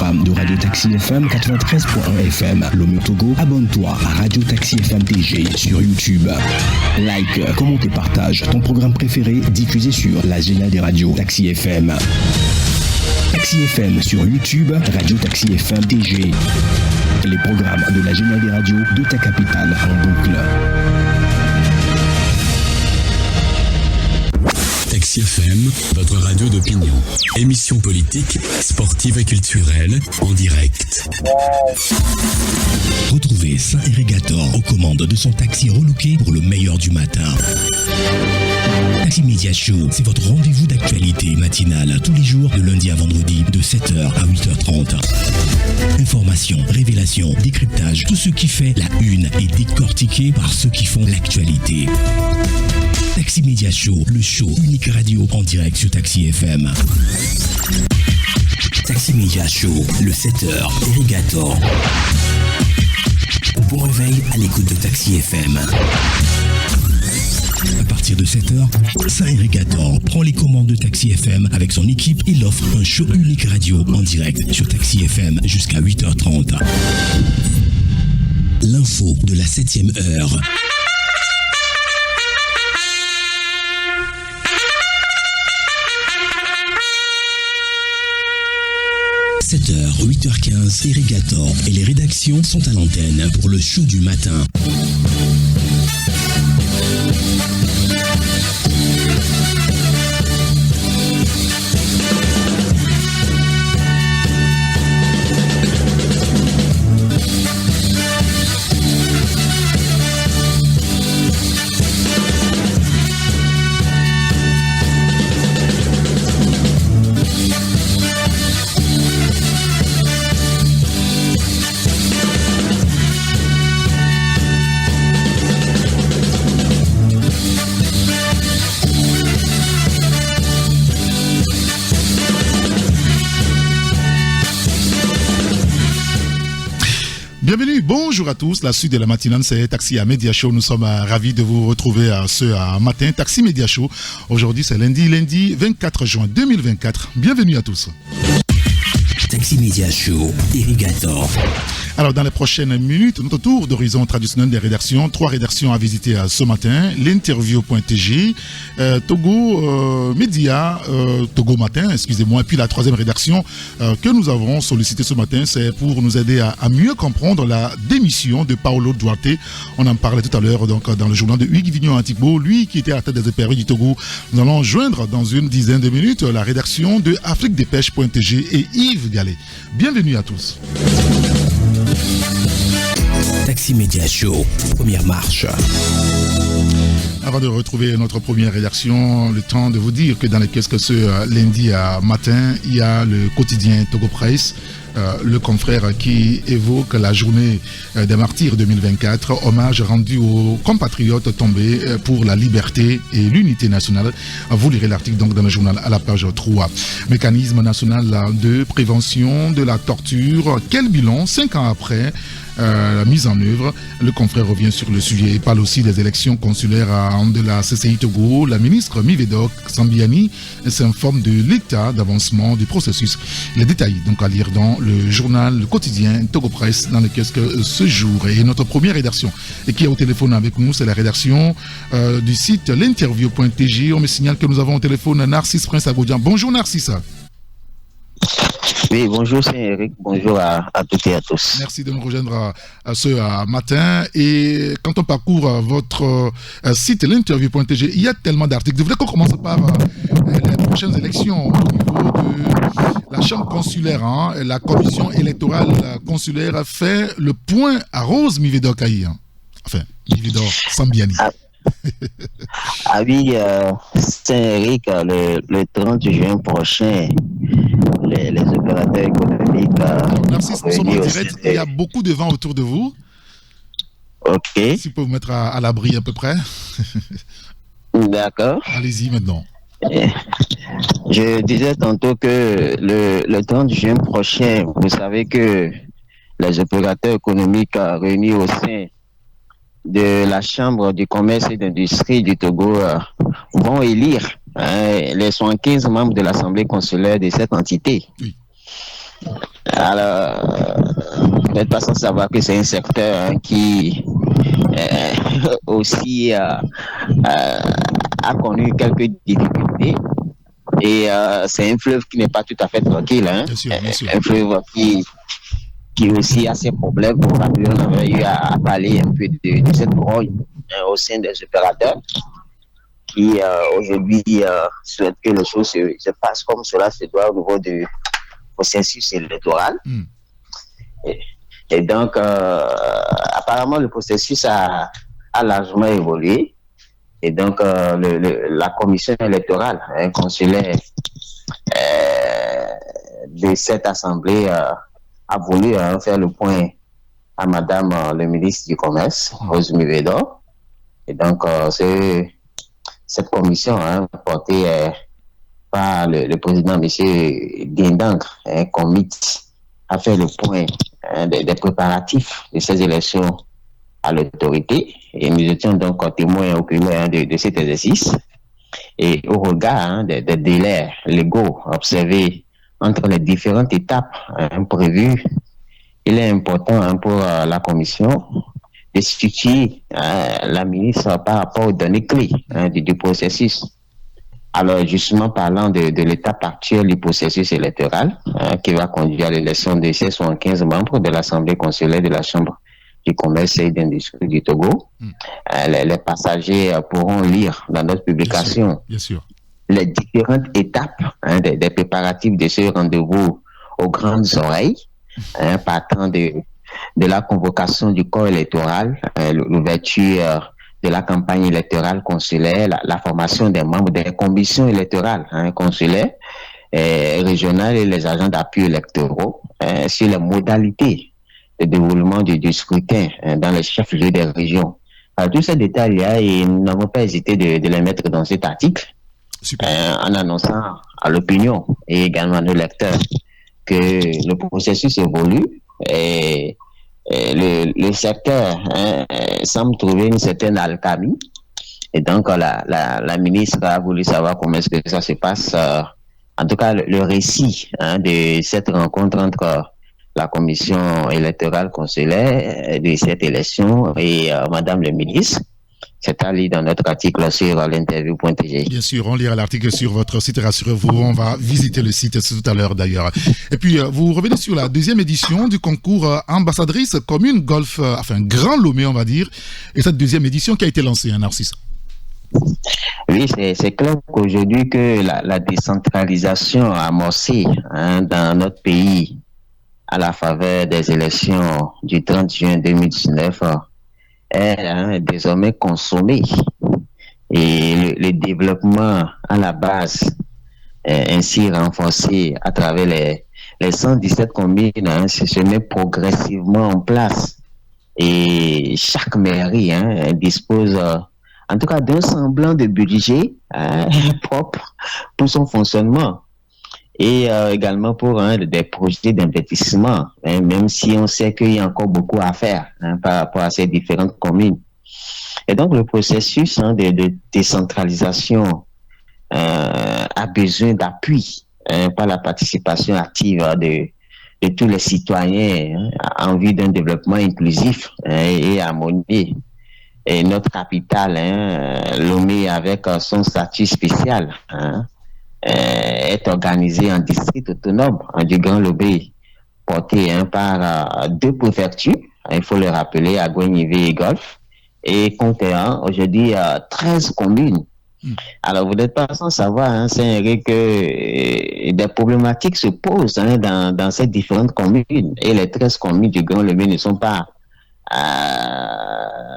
programmes de Radio Taxi FM 93.1 FM. Lomé Togo, abonne-toi à Radio Taxi FM TG sur YouTube. Like, commente et partage ton programme préféré diffusé sur la géniale des radios Taxi FM. Taxi FM sur YouTube, Radio Taxi FM TG. Les programmes de la géniale des radios de ta capitale en boucle. Taxi FM, votre radio d'opinion. Émission politique, sportive et culturelle, en direct. Retrouvez Saint-Irrigator aux commandes de son taxi relooké pour le meilleur du matin. Taxi Media Show, c'est votre rendez-vous d'actualité matinale tous les jours de lundi à vendredi de 7h à 8h30. Informations, révélations, décryptage, tout ce qui fait la une est décortiqué par ceux qui font l'actualité. Taxi Media Show, le show unique radio en direct sur Taxi FM. Taxi Media Show, le 7h, Irrigator. Bon réveil à l'écoute de Taxi FM. À partir de 7h, Saint-Irrigator prend les commandes de Taxi FM avec son équipe et l'offre un show unique radio en direct sur Taxi FM jusqu'à 8h30. L'info de la 7e heure. 7h, 8h15, Irrigator et les rédactions sont à l'antenne pour le show du matin. Bienvenue, bonjour à tous. La suite de la matinale, c'est Taxi Media Show. Nous sommes ravis de vous retrouver ce matin. Taxi Media Show. Aujourd'hui, c'est lundi 24 juin 2024. Bienvenue à tous. Taxi Media Show, Irrigator. Alors, dans les prochaines minutes, notre tour d'horizon traditionnel des rédactions. 3 rédactions à visiter ce matin. L'interview.tg, Togo Média, Togo Matin, excusez-moi. Et puis la 3e rédaction que nous avons sollicitée ce matin, c'est pour nous aider à mieux comprendre la démission de Paolo Duarte. On en parlait tout à l'heure donc dans le journal de Hugues Vignon Antigbo, lui qui était à la tête des EPRI du Togo. Nous allons joindre dans une dizaine de minutes la rédaction de afriquedépêche.tg et Yves Gallet. Bienvenue à tous. Taxi Media Show, première marche. Avant de retrouver notre première rédaction, le temps de vous dire que dans les kiosques ce lundi matin, il y a le quotidien Togo Presse, le confrère qui évoque la journée des martyrs 2024, hommage rendu aux compatriotes tombés pour la liberté et l'unité nationale. Vous lirez l'article donc dans le journal à la page 3. Mécanisme national de prévention de la torture, quel bilan 5 ans après la mise en œuvre? Le confrère revient sur le sujet et parle aussi des élections consulaires de la CCI Togo. La ministre Mivedok Sambiani s'informe de l'état d'avancement du processus. Les détails donc à lire dans le journal, le quotidien Togo Presse dans le kiosque ce jour. Et notre première rédaction et qui est au téléphone avec nous, c'est la rédaction du site l'interview.tg. On me signale que nous avons au téléphone Narcisse Prince Agodian. Bonjour Narcisse. Oui, bonjour, c'est Eric. Bonjour à toutes et à tous. Merci de nous rejoindre ce matin. Et quand on parcourt votre site, l'interview.tg, il y a tellement d'articles. Je voudrais qu'on commence par les prochaines élections au niveau de la chambre consulaire. La commission électorale consulaire fait le point à Rose Mivedok Aïe. Enfin, Mivedok Sambiani. Ah oui, Saint-Éric, le 30 juin prochain, les opérateurs économiques... Narcisse, nous sommes en direct, il y a beaucoup de vent autour de vous. Ok. Si vous pouvez vous mettre à l'abri à peu près. D'accord. Allez-y maintenant. Je disais tantôt que le 30 juin prochain, vous savez que les opérateurs économiques réunis au sein de la Chambre du commerce et d'industrie du Togo vont élire les 75 membres de l'Assemblée consulaire de cette entité. Oui. Alors, vous n'êtes pas sans savoir que c'est un secteur qui aussi a connu quelques difficultés. Et c'est un fleuve qui n'est pas tout à fait tranquille. Bien sûr. Un fleuve qui aussi a ses problèmes. Pour rappeler, on avait eu à parler un peu de cette broye au sein des opérateurs qui aujourd'hui souhaitent que les choses se passent comme cela se doit au niveau du processus électoral. Et donc, apparemment, le processus a largement évolué. Et donc, la commission électorale consulaire de cette assemblée a voulu faire le point à Madame le ministre du Commerce, Rose Mivedor. Et donc, cette commission portée par le président M. Gendang Comite a fait le point des préparatifs de ces élections à l'autorité. Et nous étions donc témoins oculaires de cet exercice. Et au regard des délais légaux observés entre les différentes étapes prévues, il est important pour la commission de situer la ministre par rapport aux données clés du processus. Alors, justement, parlant de l'étape actuelle du processus électoral qui va conduire à l'élection de 75 membres de l'Assemblée consulaire de la Chambre du commerce et d'industrie du Togo. Les passagers pourront lire dans notre publication bien sûr. Les différentes étapes des préparatifs de ce rendez-vous aux grandes oreilles, partant de la convocation du corps électoral, l'ouverture de la campagne électorale consulaire, la formation des membres des commissions électorales consulaires, régionales et les agents d'appui électoraux, sur les modalités de déroulement du scrutin dans les chefs-lieux des régions. Tous ces détails-là, et nous n'avons pas hésité de les mettre dans cet article, en annonçant à l'opinion et également à nos lecteurs que le processus évolue et le secteur semble trouver une certaine alchimie. Et donc, la ministre a voulu savoir comment est-ce que ça se passe. En tout cas, le récit de cette rencontre entre la commission électorale consulaire de cette élection et Madame le ministre. C'est à lire dans notre article sur l'interview.tg. Bien sûr, on lira l'article sur votre site, rassurez-vous, on va visiter le site tout à l'heure d'ailleurs. Et puis, vous revenez sur la deuxième édition du concours ambassadrice commune golf, Grand Lomé, on va dire, et cette deuxième édition qui a été lancée, Narcisse. Oui, c'est clair qu'aujourd'hui que la décentralisation amorcée dans notre pays à la faveur des élections du 30 juin 2019 est désormais consommé. Et le développement à la base est ainsi renforcé à travers les 117 communes se met progressivement en place. Et chaque mairie dispose en tout cas d'un semblant de budget propre pour son fonctionnement. Et également pour des projets d'investissement, même si on sait qu'il y a encore beaucoup à faire par rapport à ces différentes communes. Et donc, le processus de décentralisation a besoin d'appui par la participation active de tous les citoyens en vue d'un développement inclusif et harmonieux. Et notre capitale, Lomé, avec son statut spécial, est organisé en district autonome du Grand Lomé, porté par deux préfectures, il faut le rappeler, à Gouenivé et Golfe, et comptant aujourd'hui 13 communes. Alors, vous n'êtes pas sans savoir, c'est que des problématiques se posent dans ces différentes communes, et les 13 communes du Grand Lomé ne sont pas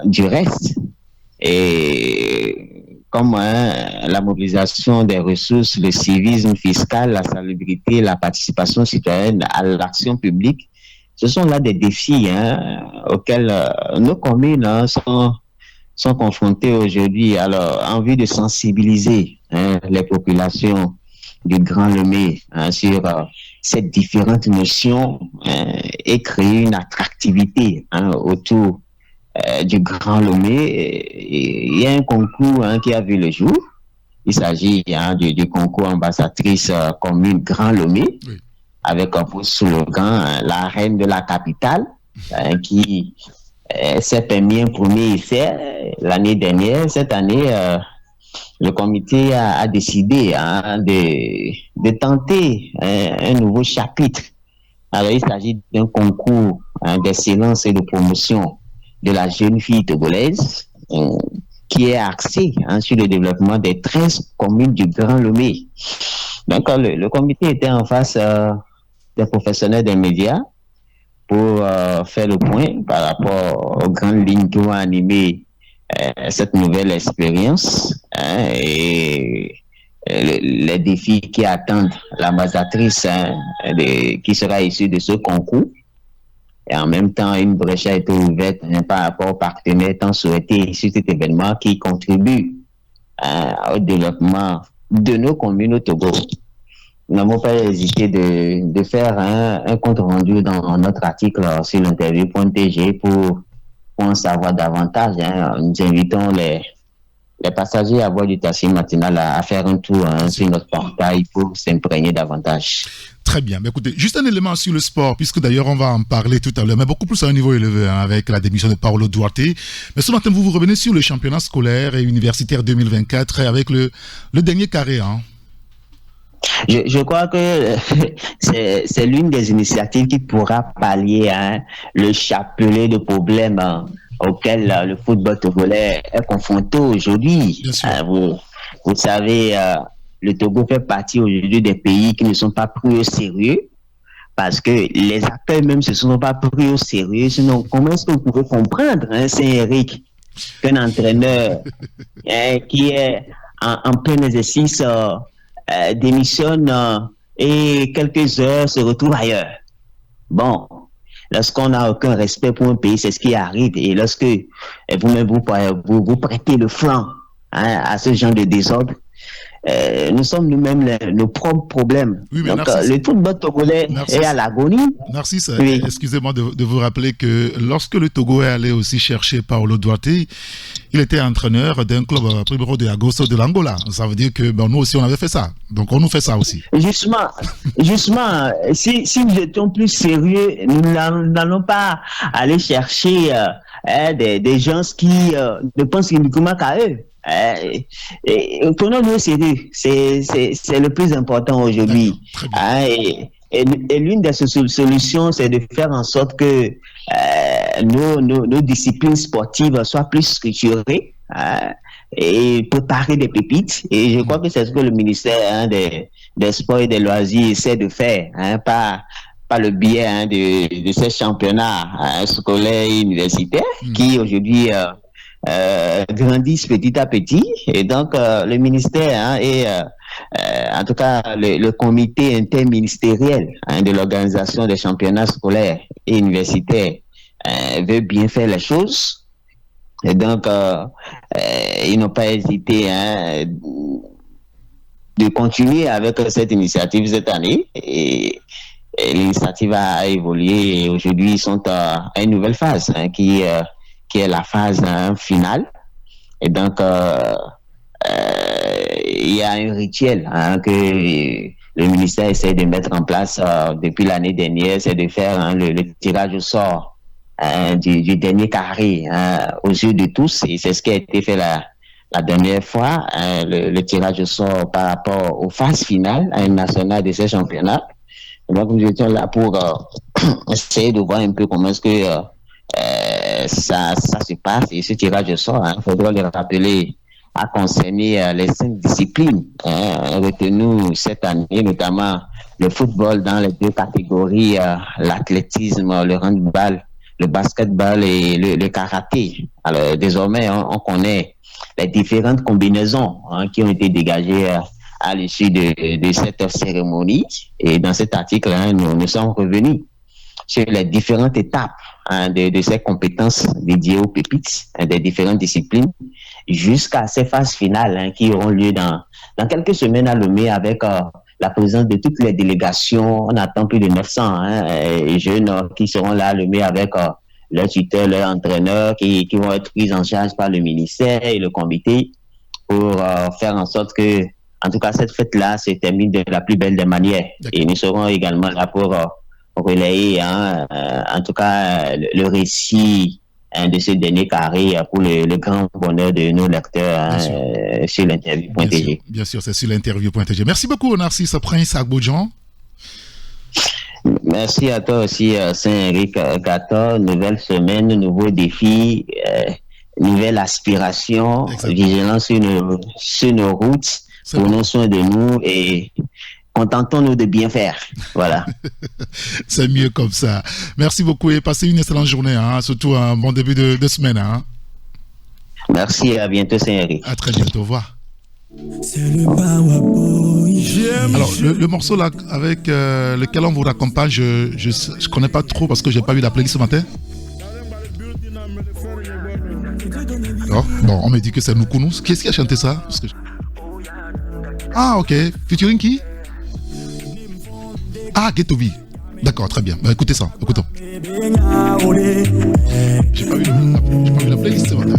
du reste. Et comme la mobilisation des ressources, le civisme fiscal, la salubrité, la participation citoyenne à l'action publique, ce sont là des défis auxquels nos communes sont confrontées aujourd'hui. Alors, en vue de sensibiliser les populations du Grand Lomé sur ces différentes notions et créer une attractivité autour du Grand Lomé, il y a un concours qui a vu le jour. Il s'agit du concours ambassadrice commune Grand Lomé. Oui. avec pour slogan la reine de la capitale, qui s'est permis un premier essai l'année dernière. Cette année, le comité a décidé de tenter un nouveau chapitre. Alors, il s'agit d'un concours d'excellence et de promotion de la jeune fille togolaise qui est axé sur le développement des 13 communes du Grand Lomé. Donc, le comité était en face des professionnels des médias pour faire le point par rapport aux grandes lignes qui vont animer cette nouvelle expérience et les défis qui attendent l'ambassadrice qui sera issue de ce concours. Et en même temps, une brèche a été ouverte par rapport aux partenaires tant souhaités sur cet événement qui contribue au développement de nos communes au Togo. Nous n'avons pas hésité de faire un compte rendu dans notre article sur l'interview.tg pour en savoir davantage. Nous invitons les passagers à bord du taxi matinal à faire un tour sur notre portail pour s'imprégner davantage. Très bien. Mais écoutez, juste un élément sur le sport, puisque d'ailleurs on va en parler tout à l'heure, mais beaucoup plus à un niveau élevé avec la démission de Paolo Duarte. Mais ce matin, vous revenez sur le championnat scolaire et universitaire 2024 avec le dernier carré. Je crois que c'est l'une des initiatives qui pourra pallier le chapelet de problèmes auxquels le football togolais est confronté aujourd'hui. Vous savez, le Togo fait partie aujourd'hui des pays qui ne sont pas pris au sérieux parce que les acteurs même ne sont pas pris au sérieux. Sinon, comment est-ce que vous pouvez comprendre, Saint-Éric, qu'un entraîneur qui est en plein exercice démissionne et quelques heures se retrouve ailleurs? Bon, lorsqu'on n'a aucun respect pour un pays, c'est ce qui arrive. Et lorsque vous-même vous prêtez le flanc à ce genre de désordre, nous sommes nous-mêmes nos propres problèmes. Oui, donc, le football togolais est à l'agonie. Narcisse, oui. Excusez-moi de vous rappeler que lorsque le Togo est allé aussi chercher Paolo Duarte, il était entraîneur d'un club Primero de Agosto de l'Angola. Ça veut dire que nous aussi on avait fait ça. Donc on nous fait ça aussi. Justement, si nous étions plus sérieux, nous n'allons pas aller chercher des gens qui ne pensent uniquement qu'à eux. Prenons-nous au sérieux, c'est le plus important aujourd'hui. Et l'une des solutions, c'est de faire en sorte que nos disciplines sportives soient plus structurées et préparer des pépites. Et je crois que c'est ce que le ministère des Sports et des Loisirs essaie de faire, par le biais de ces championnats scolaires et universitaires qui aujourd'hui grandissent petit à petit. Et donc le ministère et en tout cas le comité interministériel de l'organisation des championnats scolaires et universitaires veut bien faire les choses. Et donc ils n'ont pas hésité de continuer avec cette initiative cette année. Et l'initiative a évolué et aujourd'hui ils sont à une nouvelle phase qui est la phase finale. Et donc, il y a un rituel que le ministère essaie de mettre en place depuis l'année dernière, c'est de faire le tirage au sort du dernier carré aux yeux de tous. Et c'est ce qui a été fait la dernière fois, le tirage au sort par rapport aux phases finales nationales de ces championnats. Et donc, nous étions là pour essayer de voir un peu comment est-ce que ça se passe. Et ce tirage au sort, il faudra le rappeler, a concerné les 5 disciplines retenues cette année, notamment le football dans les 2 catégories, l'athlétisme, le handball, le basketball et le karaté. Alors désormais, on connaît les différentes combinaisons qui ont été dégagées à l'issue de cette cérémonie. Et dans cet article, nous sommes revenus sur les différentes étapes de ces compétences dédiées aux pépites des différentes disciplines jusqu'à ces phases finales qui auront lieu dans quelques semaines à Lomé avec la présence de toutes les délégations. On attend plus de 900 jeunes qui seront là à Lomé avec leurs tuteurs, leurs entraîneurs qui vont être pris en charge par le ministère et le comité pour faire en sorte que en tout cas, cette fête-là se termine de la plus belle des manières. Et nous serons également là pour relayer, en tout cas, le récit de ce dernier carré pour le grand bonheur de nos lecteurs sur l'interview.tg. Bien sûr, c'est sur l'interview.tg. Merci beaucoup, Narcisse Prince Agbodjan. Merci à toi aussi, Saint-Henri Gator. Nouvelle semaine, nouveaux défis, nouvelle aspiration, vigilance sur nos routes, prenons soin de nous et contentons-nous de bien faire. Voilà. C'est mieux comme ça. Merci beaucoup et passez une excellente journée, surtout un bon début de semaine. Merci et à bientôt, Saint-Henri. À très bientôt, au revoir. Alors, le morceau là avec lequel on vous accompagne, je connais pas trop parce que j'ai pas vu la playlist ce matin. Alors, bon, on me dit que c'est Nukunus. Qui est-ce qui a chanté ça? Ah, ok. Featuring qui? Ah, Ghetto-V. D'accord, très bien. Bah, écoutez ça, écoutons. J'ai pas vu la playlist ce matin.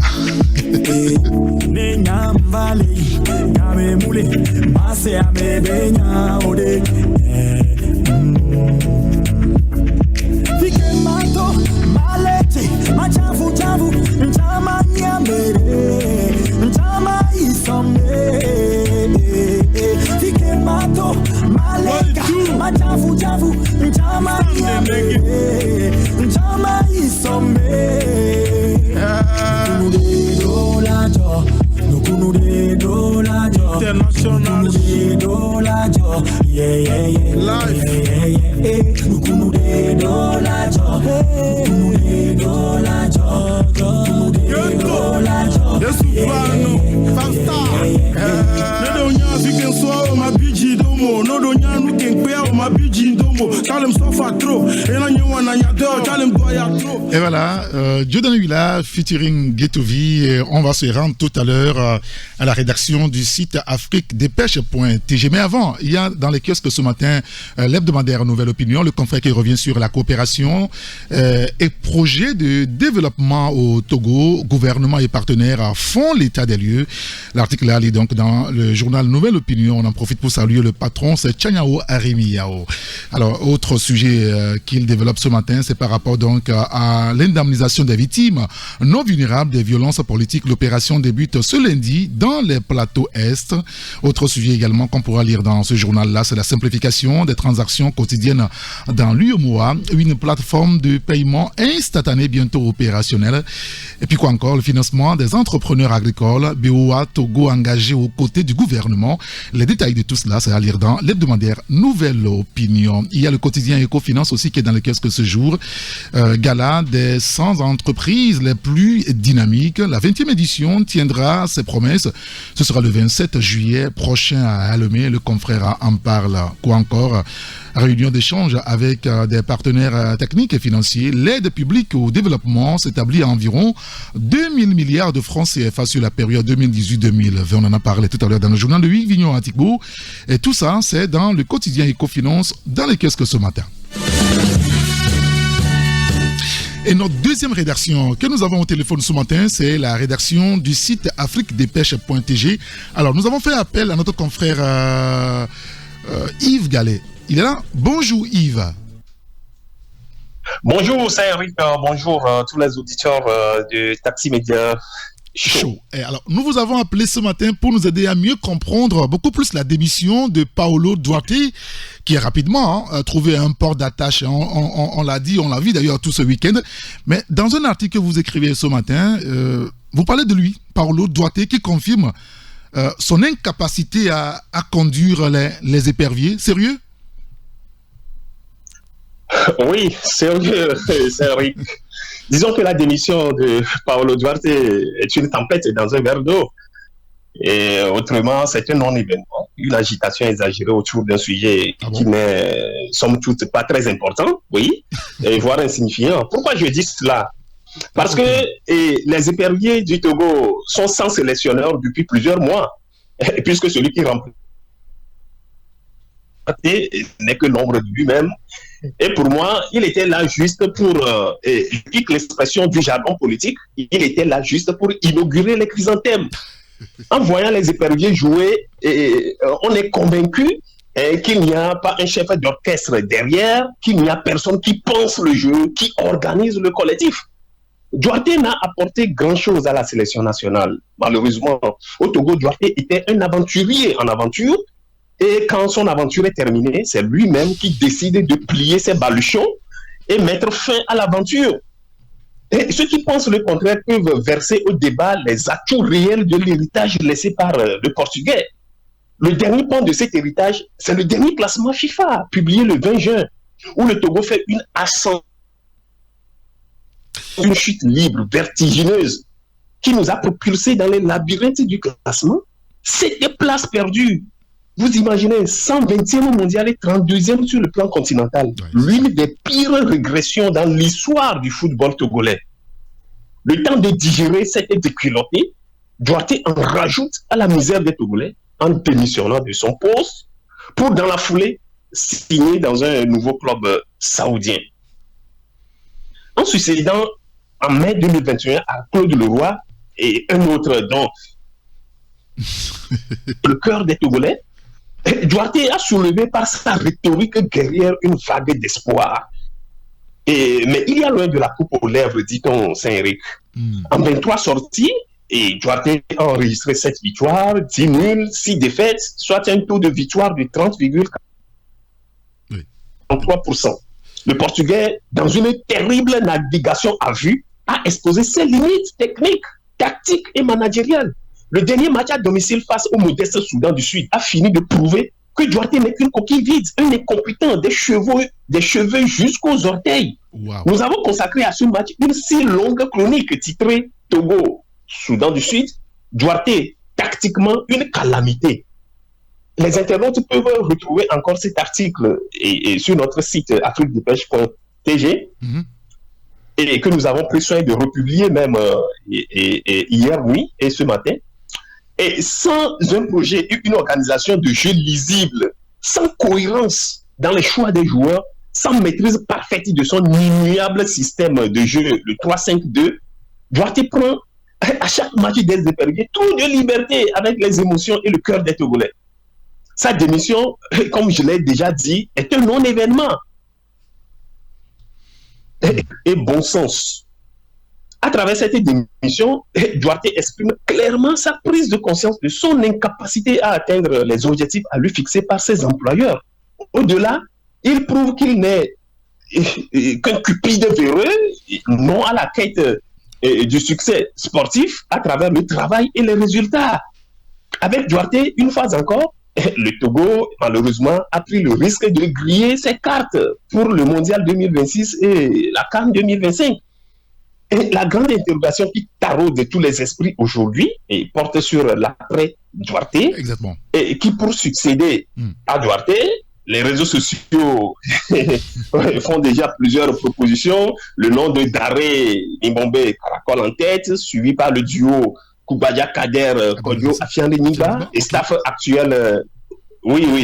Et voilà, Jordan Willa featuring Ghetto-V. On va se rendre tout à l'heure à la rédaction du site afriquedépêche.tg. Mais avant, il y a dans les kiosques ce matin l'hebdomadaire Nouvelle Opinion, le confrère qui revient sur la coopération et projet de développement au Togo. Gouvernement et partenaires font l'état des lieux. L'article là est donc dans le journal Nouvelle Opinion. On en profite pour saluer le patron, c'est Tchanyao Arimi-Yao. Alors, autre sujet qu'il développe ce matin, c'est par rapport donc à l'indemnisation des victimes non vulnérables des violences politiques. L'opération débute ce lundi dans les plateaux Est. Autre sujet également qu'on pourra lire dans ce journal-là, c'est la simplification des transactions quotidiennes dans l'UEMOA, une plateforme de paiement instantané bientôt opérationnelle. Et puis quoi encore, le financement des entrepreneurs agricoles, BOA Togo engagé aux côtés du gouvernement. Les détails de tout cela, c'est à lire dans l'hebdomadaire Nouvelle Opinion. Il y a le quotidien Ecofinance aussi qui est dans le kiosque ce jour. Gala des 100 entreprises les plus dynamiques. La 20e édition tiendra ses promesses. Ce sera le 27 juillet prochain à Alomé. Le confrère en parle. Quoi encore? Réunion d'échange avec des partenaires techniques et financiers. L'aide publique au développement s'établit à environ 2000 milliards de francs CFA sur la période 2018-2020. On en a parlé tout à l'heure dans le journal de Hugues Vignon Antigbo. Et tout ça, c'est dans le quotidien Ecofinance dans les kiosques ce matin. Et notre deuxième rédaction que nous avons au téléphone ce matin, c'est la rédaction du site afriquedépêche.tg. Alors, nous avons fait appel à notre confrère Yves Gallet. Il est là. Bonjour Yves. Bonjour Saint-Henri, bonjour tous les auditeurs de Taxi Média Show. Et alors, nous vous avons appelé ce matin pour nous aider à mieux comprendre beaucoup plus la démission de Paolo Duarte, qui a rapidement trouvé un port d'attache. On l'a dit, on l'a vu d'ailleurs tout ce week-end. Mais dans un article que vous écrivez ce matin, vous parlez de lui, Paolo Duarte, qui confirme son incapacité à conduire les éperviers. Sérieux? Oui, sérieux, Saint-Henri. Disons que la démission de Paolo Duarte est une tempête dans un verre d'eau. Et autrement, c'est un non-événement, une agitation exagérée autour d'un sujet qui n'est, somme toute, pas très important, oui, et voire insignifiant. Pourquoi je dis cela? Parce que les éperviers du Togo sont sans sélectionneur depuis plusieurs mois, puisque celui qui remplit n'est que l'ombre de lui-même. Et pour moi, il était là juste pour, je pique l'expression du jargon politique, il était là juste pour inaugurer les chrysanthèmes. En voyant les éperviers jouer, on est convaincu qu'il n'y a pas un chef d'orchestre derrière, qu'il n'y a personne qui pense le jeu, qui organise le collectif. Duarte n'a apporté grand-chose à la sélection nationale. Malheureusement, au Togo, Duarte était un aventurier en aventure. Et quand son aventure est terminée, c'est lui-même qui décide de plier ses baluchons et mettre fin à l'aventure. Et ceux qui pensent le contraire peuvent verser au débat les atouts réels de l'héritage laissé par le Portugais. Le dernier point de cet héritage, c'est le dernier classement FIFA, publié le 20 juin, où le Togo fait une ascension, une chute libre, vertigineuse, qui nous a propulsés dans les labyrinthes du classement. C'était place perdue. Vous imaginez, 120e mondial et 32e sur le plan continental. L'une des pires régressions dans l'histoire du football togolais. Le temps de digérer cette déculottée, Duarte en rajoute à la misère des Togolais en démissionnant de son poste pour, dans la foulée, signer dans un nouveau club saoudien. En succédant en mai 2021 à Claude Leroy et un autre dont le cœur des Togolais, Duarte a soulevé par sa rhétorique guerrière une vague d'espoir. Mais il y a loin de la coupe aux lèvres, dit-on, Saint-Éric. En 23 sorties, et Duarte a enregistré 7 victoires, 10 nuls, 6 défaites, soit un taux de victoire de 30,43%. Le Portugais, dans une terrible navigation à vue, a exposé ses limites techniques, tactiques et managériales. Le dernier match à domicile face au modeste Soudan du Sud a fini de prouver que Duarte n'est qu'une coquille vide, un incompétent, des cheveux jusqu'aux orteils. Wow. Nous avons consacré à ce match une si longue chronique titrée Togo, Soudan du Sud, Duarte, tactiquement une calamité. Les internautes peuvent retrouver encore cet article et sur notre site afriquedepêche.tg et que nous avons pris soin de republier même hier nuit et ce matin. Et sans un projet, une organisation de jeu lisible, sans cohérence dans les choix des joueurs, sans maîtrise parfaite de son immuable système de jeu, le 3-5-2, Duarte prend à chaque match des éperviers tout de liberté avec les émotions et le cœur des Togolais. Sa démission, comme je l'ai déjà dit, est un non-événement. Et bon sens. À travers cette démission, Duarte exprime clairement sa prise de conscience de son incapacité à atteindre les objectifs à lui fixer par ses employeurs. Au-delà, il prouve qu'il n'est qu'un cupide véreux, non à la quête du succès sportif à travers le travail et les résultats. Avec Duarte, une fois encore, le Togo, malheureusement, a pris le risque de griller ses cartes pour le Mondial 2026 et la CAN 2025. Et la grande interrogation qui taraude tous les esprits aujourd'hui et porte sur l'après Duarte, et qui pour succéder à Duarte, les réseaux sociaux font déjà plusieurs propositions. Le nom de Daré Nimbombe caracole en tête, suivi par le duo Koubadia Kader Kodio Afiane Niga et staff actuel,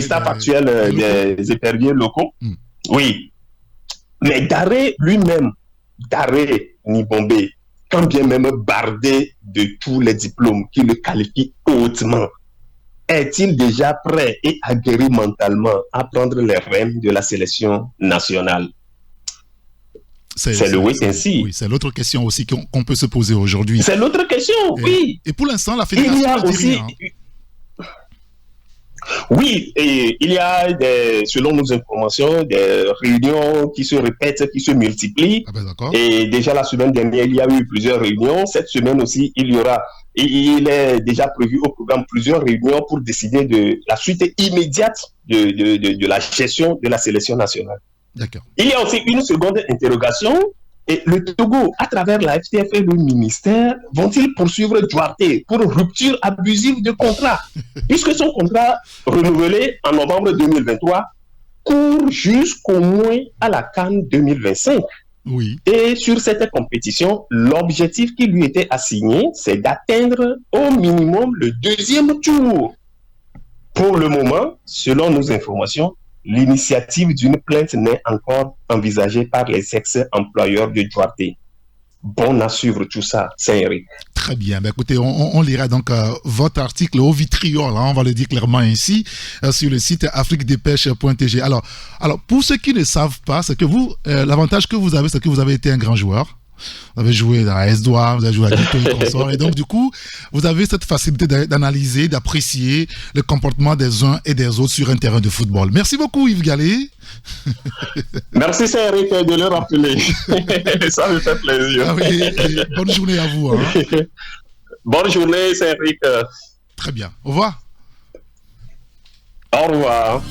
staff actuel des éperviers locaux. Oui, mais Daré lui-même, Daré Nimbombe, quand bien même bardé de tous les diplômes qui le qualifient hautement, est-il déjà prêt et aguerri mentalement à prendre les rênes de la sélection nationale? C'est le wait and see. Oui, c'est l'autre question aussi qu'on peut se poser aujourd'hui. C'est l'autre question, oui. Et pour l'instant, la fédération... Il y a aussi... Oui, et il y a, selon nos informations, des réunions qui se répètent, qui se multiplient. Ah ben d'accord. Et déjà la semaine dernière, il y a eu plusieurs réunions. Cette semaine aussi, il y aura, il est déjà prévu au programme plusieurs réunions pour décider de la suite immédiate de la gestion de la sélection nationale. D'accord. Il y a aussi une seconde interrogation. Et le Togo, à travers la FTF et le ministère, vont-ils poursuivre Duarte pour rupture abusive de contrat, puisque son contrat renouvelé en novembre 2023 court jusqu'au moins à la CAN 2025. Oui. Et sur cette compétition, l'objectif qui lui était assigné, c'est d'atteindre au minimum le deuxième tour. Pour le moment, selon nos informations, l'initiative d'une plainte n'est encore envisagée par les ex-employeurs de Duarte. bon à suivre tout ça, Saint-Eric. Très bien. Ben, écoutez, on lira donc votre article au vitriol, hein, on va le dire clairement ainsi, sur le site afriquedepêche.tg. Alors, pour ceux qui ne savent pas, c'est que vous, l'avantage que vous avez, c'est que vous avez été un grand joueur. Vous avez joué à S-Doigt, vous avez joué à Guito et consorts, et donc du coup, vous avez cette facilité d'analyser, d'apprécier le comportement des uns et des autres sur un terrain de football. Merci beaucoup Yves Gallet. Merci Saint-Eric de le rappeler. Ça me fait plaisir. Ah oui, bonne journée à vous. Hein. Bonne journée Saint-Eric. Très bien. Au revoir. Au revoir.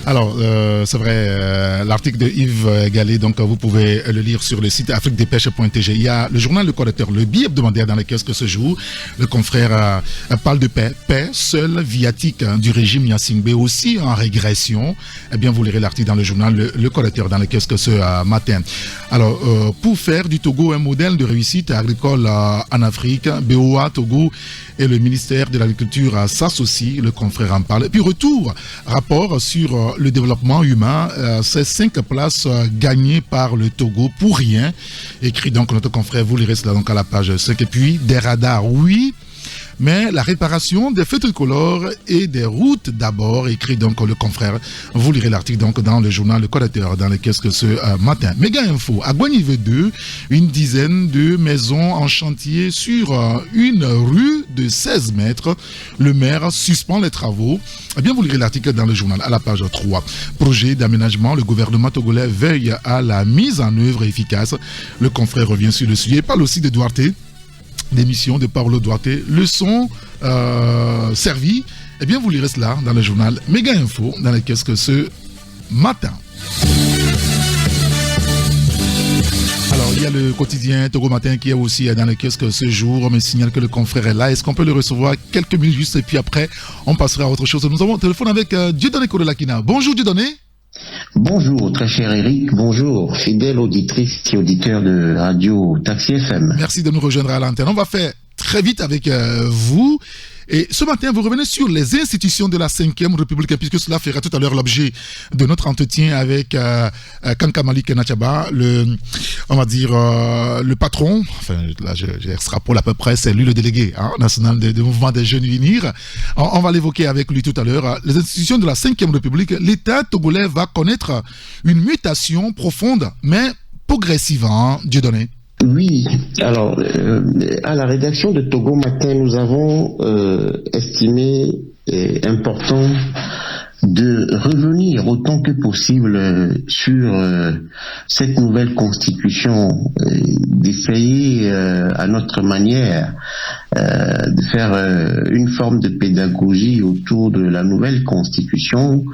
Alors, c'est vrai, l'article de Yves Gallet, donc vous pouvez le lire sur le site afriquedepêche.tg. Il y a le journal Le Correcteur, le bi-hebdomadaire dans lequel se joue. Le confrère parle de paix, seule viatique du régime Gnassingbé, aussi en régression. Eh bien, vous lirez l'article dans le journal Le Correcteur dans lequel ce matin. Alors, pour faire du Togo un modèle de réussite agricole en Afrique, BOA Togo et le ministère de l'Agriculture s'associent, le confrère en parle. Et puis rapport sur le développement humain, ces 5 places gagnées par le Togo pour rien, écrit donc notre confrère, vous lirez cela donc à la page 5. Et puis des radars, oui, mais la réparation des feux tricolores et des routes d'abord, écrit donc le confrère. Vous lirez l'article donc dans le journal Le Correcteur dans les kiosques ce matin. Méga info, à Guanive 2, une dizaine de maisons en chantier sur une rue de 16 mètres. Le maire suspend les travaux. Eh bien, vous lirez l'article dans le journal à la page 3. Projet d'aménagement, le gouvernement togolais veille à la mise en œuvre efficace. Le confrère revient sur le sujet. Il parle aussi de Duarte, d'émission de Paolo Duarte, leçon servie. Eh bien, vous lirez cela dans le journal Méga Info, dans les kiosques ce matin. Alors, il y a le quotidien Togo Matin qui est aussi dans les kiosques ce jour. On me signale que le confrère est là. Est-ce qu'on peut le recevoir quelques minutes juste et puis après, on passera à autre chose. Nous avons un téléphone avec Dieudonné Korolakina. Bonjour Dieudonné. Bonjour, très cher Eric. Bonjour, fidèle auditrice et auditeur de Radio Taxi FM. Merci de nous rejoindre à l'antenne. On va faire très vite avec vous. Et ce matin, vous revenez sur les institutions de la 5e République, puisque cela fera tout à l'heure l'objet de notre entretien avec Kanka Malik Nachaba, le patron, enfin là je extrapole à peu près, c'est lui le délégué national du mouvement des jeunes Unir. On va l'évoquer avec lui tout à l'heure. Les institutions de la 5e République, l'État togolais va connaître une mutation profonde, mais progressive, Dieudonné. Oui, alors à la rédaction de Togo Matin, nous avons estimé important de revenir autant que possible sur cette nouvelle constitution, d'essayer à notre manière de faire une forme de pédagogie autour de la nouvelle constitution,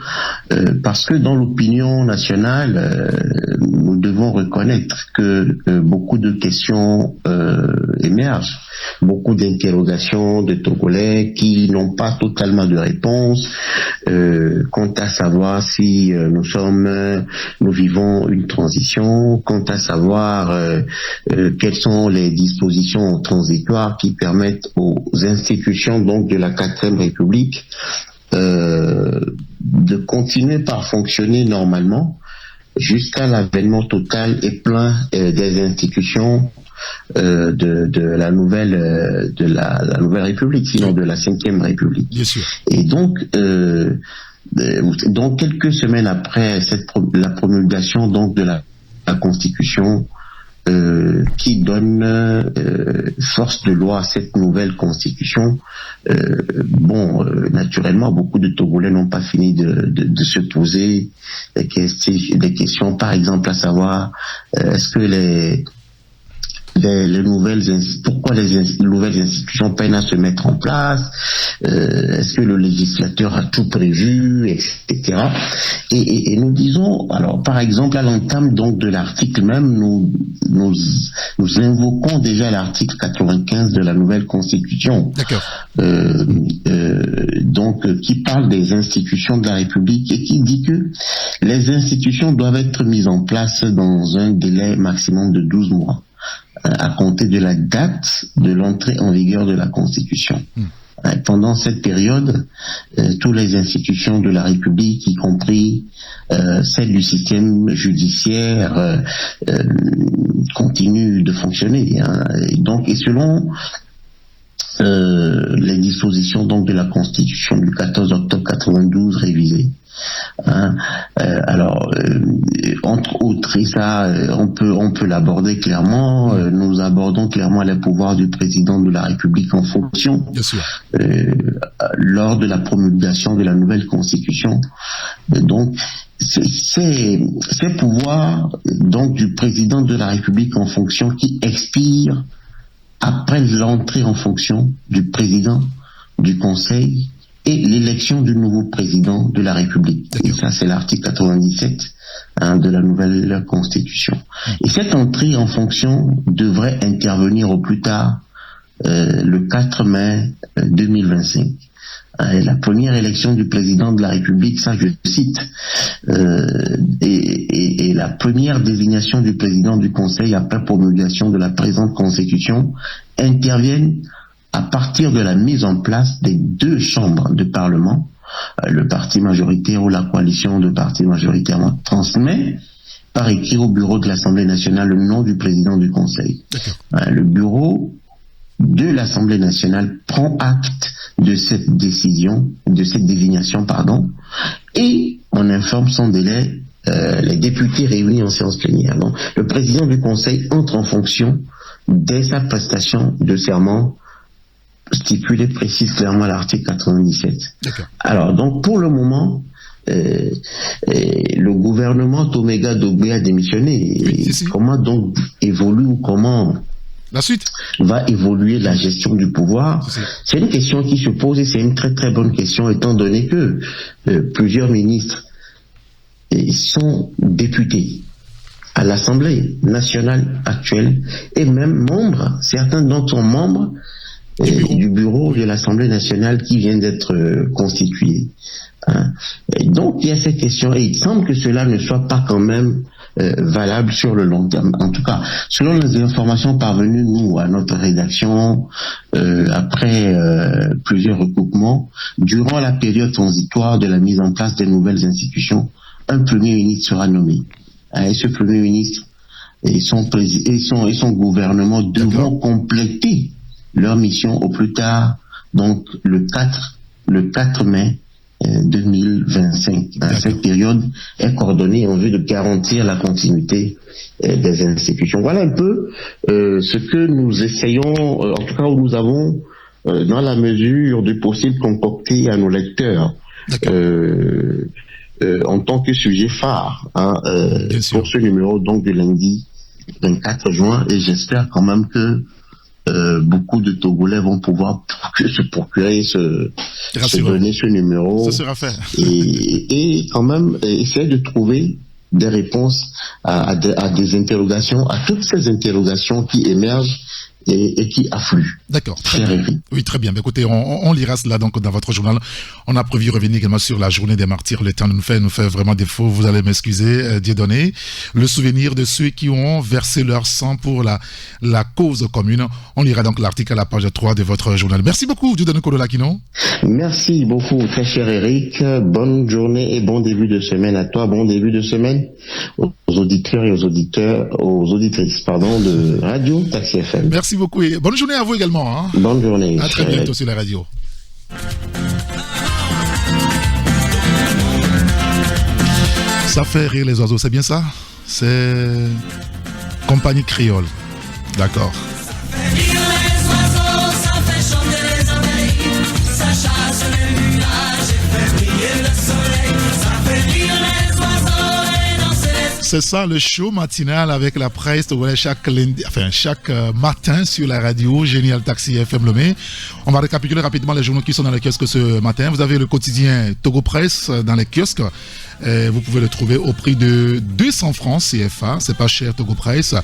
parce que dans l'opinion nationale, nous devons reconnaître que beaucoup de questions émergent, beaucoup d'interrogations de Togolais qui n'ont pas totalement de réponse quant à savoir si nous vivons une transition, quant à savoir quelles sont les dispositions transitoires qui permettent aux institutions donc de la 4e République de continuer par fonctionner normalement jusqu'à l'avènement total et plein des institutions de la nouvelle République, sinon de la 5e République. Bien sûr. Et donc quelques semaines après la promulgation donc de la Constitution, qui donne force de loi à cette nouvelle constitution, naturellement beaucoup de Togolais n'ont pas fini de se poser des questions, par exemple à savoir est-ce que pourquoi les nouvelles institutions peinent à se mettre en place, est-ce que le législateur a tout prévu, etc. Et nous disons, alors par exemple à l'entame donc de l'article même, nous invoquons déjà l'article 95 de la nouvelle Constitution. D'accord. Donc qui parle des institutions de la République et qui dit que les institutions doivent être mises en place dans un délai maximum de 12 mois. À compter de la date de l'entrée en vigueur de la Constitution. Pendant cette période, toutes les institutions de la République, y compris celles du système judiciaire, continuent de fonctionner. Et selon les dispositions donc de la Constitution du 14 octobre 92 révisée. Entre autres, et ça, on peut l'aborder clairement. Nous abordons clairement les pouvoirs du président de la République en fonction. Bien sûr. Lors de la promulgation de la nouvelle Constitution. Donc, ces pouvoirs donc du président de la République en fonction qui expirent après l'entrée en fonction du président du Conseil et l'élection du nouveau président de la République. Et ça, c'est l'article 97 de la nouvelle Constitution. Et cette entrée en fonction devrait intervenir au plus tard le 4 mai 2025. Et la première élection du président de la République, ça je cite, et la première désignation du président du Conseil après promulgation de la présente Constitution interviennent à partir de la mise en place des deux chambres de Parlement. Le parti majoritaire ou la coalition de partis majoritairement transmet par écrit au bureau de l'Assemblée nationale le nom du président du Conseil. Le bureau de l'Assemblée nationale prend acte de cette décision, de cette désignation, et on informe sans délai les députés réunis en séance plénière. Donc, le président du Conseil entre en fonction dès sa prestation de serment stipulé précise clairement l'article 97. Alors, donc, pour le moment, le gouvernement Toméga Dogbe a démissionné. Comment donc évolue ou comment la suite va évoluer la gestion du pouvoir? C'est une question qui se pose et c'est une très très bonne question étant donné que plusieurs ministres sont députés à l'Assemblée nationale actuelle et même membres, certains d'entre eux sont membres du bureau de l'Assemblée nationale qui vient d'être constitué. Et donc il y a cette question et il semble que cela ne soit pas quand même valable sur le long terme. En tout cas, selon les informations parvenues nous à notre rédaction après plusieurs recoupements, durant la période transitoire de la mise en place des nouvelles institutions, un premier ministre sera nommé. Et ce premier ministre et son gouvernement devront compléter leur mission au plus tard, donc le 4 mai 2025. Cette période est coordonnée en vue de garantir la continuité des institutions. Voilà un peu ce que nous essayons, en tout cas où nous avons, dans la mesure du possible, concocté à nos lecteurs en tant que sujet phare pour ce numéro donc du lundi 24 juin. Et j'espère quand même que beaucoup de Togolais vont pouvoir se procurer, se donner ce numéro. Ça sera fait. et quand même essayer de trouver des réponses à des interrogations, à toutes ces interrogations qui émergent et qui affluent. D'accord. Oui, très bien. Écoutez, on lira cela donc dans votre journal. On a prévu revenir également sur la journée des martyrs. Le temps nous fait vraiment défaut. Vous allez m'excuser, Dieudonné. Le souvenir de ceux qui ont versé leur sang pour la cause commune. On lira donc l'article à la page 3 de votre journal. Merci beaucoup, Dieudonné Kodolakino. Merci beaucoup, très cher Eric. Bonne journée et bon début de semaine à toi. Bon début de semaine aux auditeurs et aux auditrices, de Radio Taxi FM. Merci beaucoup et bonne journée à vous également. Bonne journée. À très bientôt sur la radio. Ça fait rire les oiseaux, c'est bien ça? C'est Compagnie Créole. D'accord. C'est ça, le show matinal avec la presse chaque matin sur la radio Génial Taxi FM Lomé. On va récapituler rapidement les journaux qui sont dans les kiosques ce matin. Vous avez le quotidien Togo Presse dans les kiosques. Vous pouvez le trouver au prix de 200 francs CFA. C'est pas cher, Togo Presse.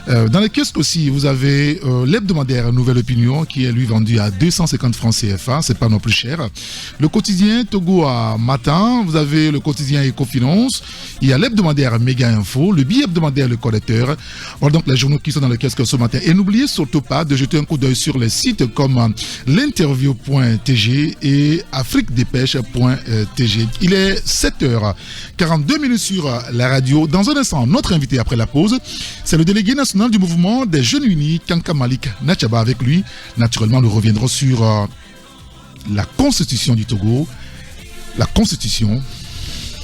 Dans les kiosques aussi, vous avez l'hebdomadaire Nouvelle Opinion qui est lui vendu à 250 francs CFA, c'est pas non plus cher. Le quotidien Togo à Matin, vous avez le quotidien Ecofinance, il y a l'hebdomadaire Méga Info, le bi-hebdomadaire Le Collecteur. Voilà donc les journaux qui sont dans les kiosques ce matin. Et n'oubliez surtout pas de jeter un coup d'œil sur les sites comme l'interview.tg et afriquedépêche.tg. Il est 7h42 sur la radio. Dans un instant, notre invité après la pause, c'est le délégué national du mouvement des Jeunes Unis, Kanka Malik Nachaba. Avec lui, naturellement, nous reviendrons sur la constitution du Togo, la constitution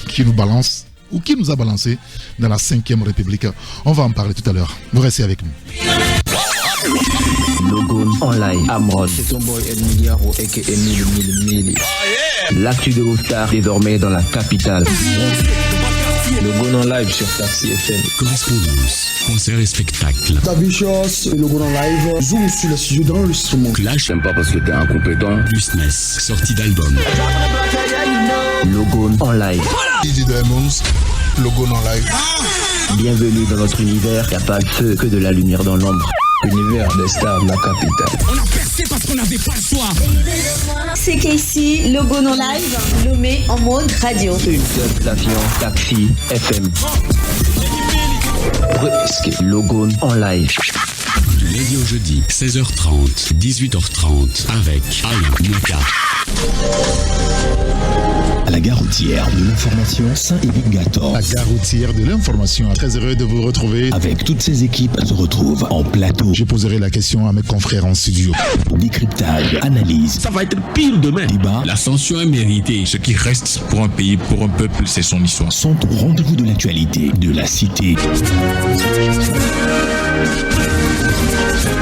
qui nous balance ou qui nous a balancé dans la 5e République. On va en parler tout à l'heure. Vous restez avec nous. Logo en live, Amron. C'est ton boy El Miliaro, a.k.a. Mili. L'actu de All-Star désormais dans la capitale. Logo en live sur Taxi FM. Correspondance, concerts et spectacles. Tabichos, Logo en live. Zoom sur le studio d'enregistrement. Clash, J'aime pas parce que t'es incompétent. plus Ness, sortie d'album. Logo en live. DJ Diamonds, Logo en live. Bienvenue dans notre univers. Y'a pas de feu que de la lumière dans l'ombre. Univers des stars de la capitale. On a percé parce qu'on n'avait pas le choix. C'est qu'ici, Logo non live, nommé en mode radio. Une seule station, Taxi FM. Presque Logo en live. Lundi au jeudi, 16h30, 18h30, avec Alain Naka. À la gare routière de l'information Saint-Émile-Gator. La gare routière de l'information. Très heureux de vous retrouver. Avec toutes ces équipes se retrouvent en plateau. Je poserai la question à mes confrères en studio. Décryptage, analyse. Ça va être pire demain. Débat. L'ascension est méritée. Ce qui reste pour un pays, pour un peuple, c'est son histoire. Sont au rendez-vous de l'actualité de la cité.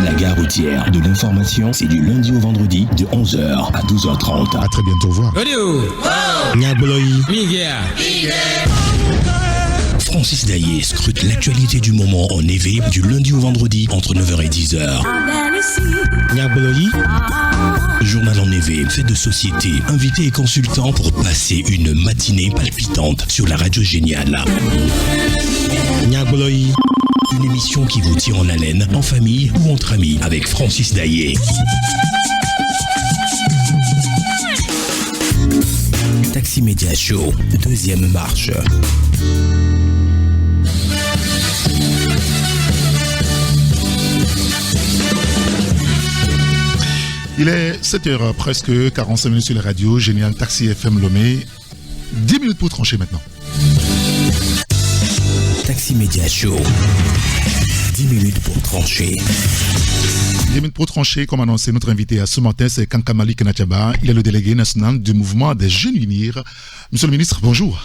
La gare routière de l'information, c'est du lundi au vendredi de 11h à 12h30. À très bientôt, au revoir. Francis Daillé scrute l'actualité du moment en EV du lundi au vendredi entre 9h et 10h. Journal en EV, fait de société, invités et consultants pour passer une matinée palpitante sur la radio Géniale. Une émission qui vous tient en haleine, en famille ou entre amis, avec Francis Daillé. Taxi Media Show, deuxième marche. Il est 7h presque 45 minutes sur la radio Génial Taxi FM Lomé. 10 minutes pour trancher maintenant. Taxi Media Show. 10 minutes pour trancher. 10 minutes pour trancher, comme annoncé, notre invité à ce matin, c'est Kanka Malik Nachaba. Il est le délégué national du mouvement des Jeunes Unis. Monsieur le ministre, bonjour.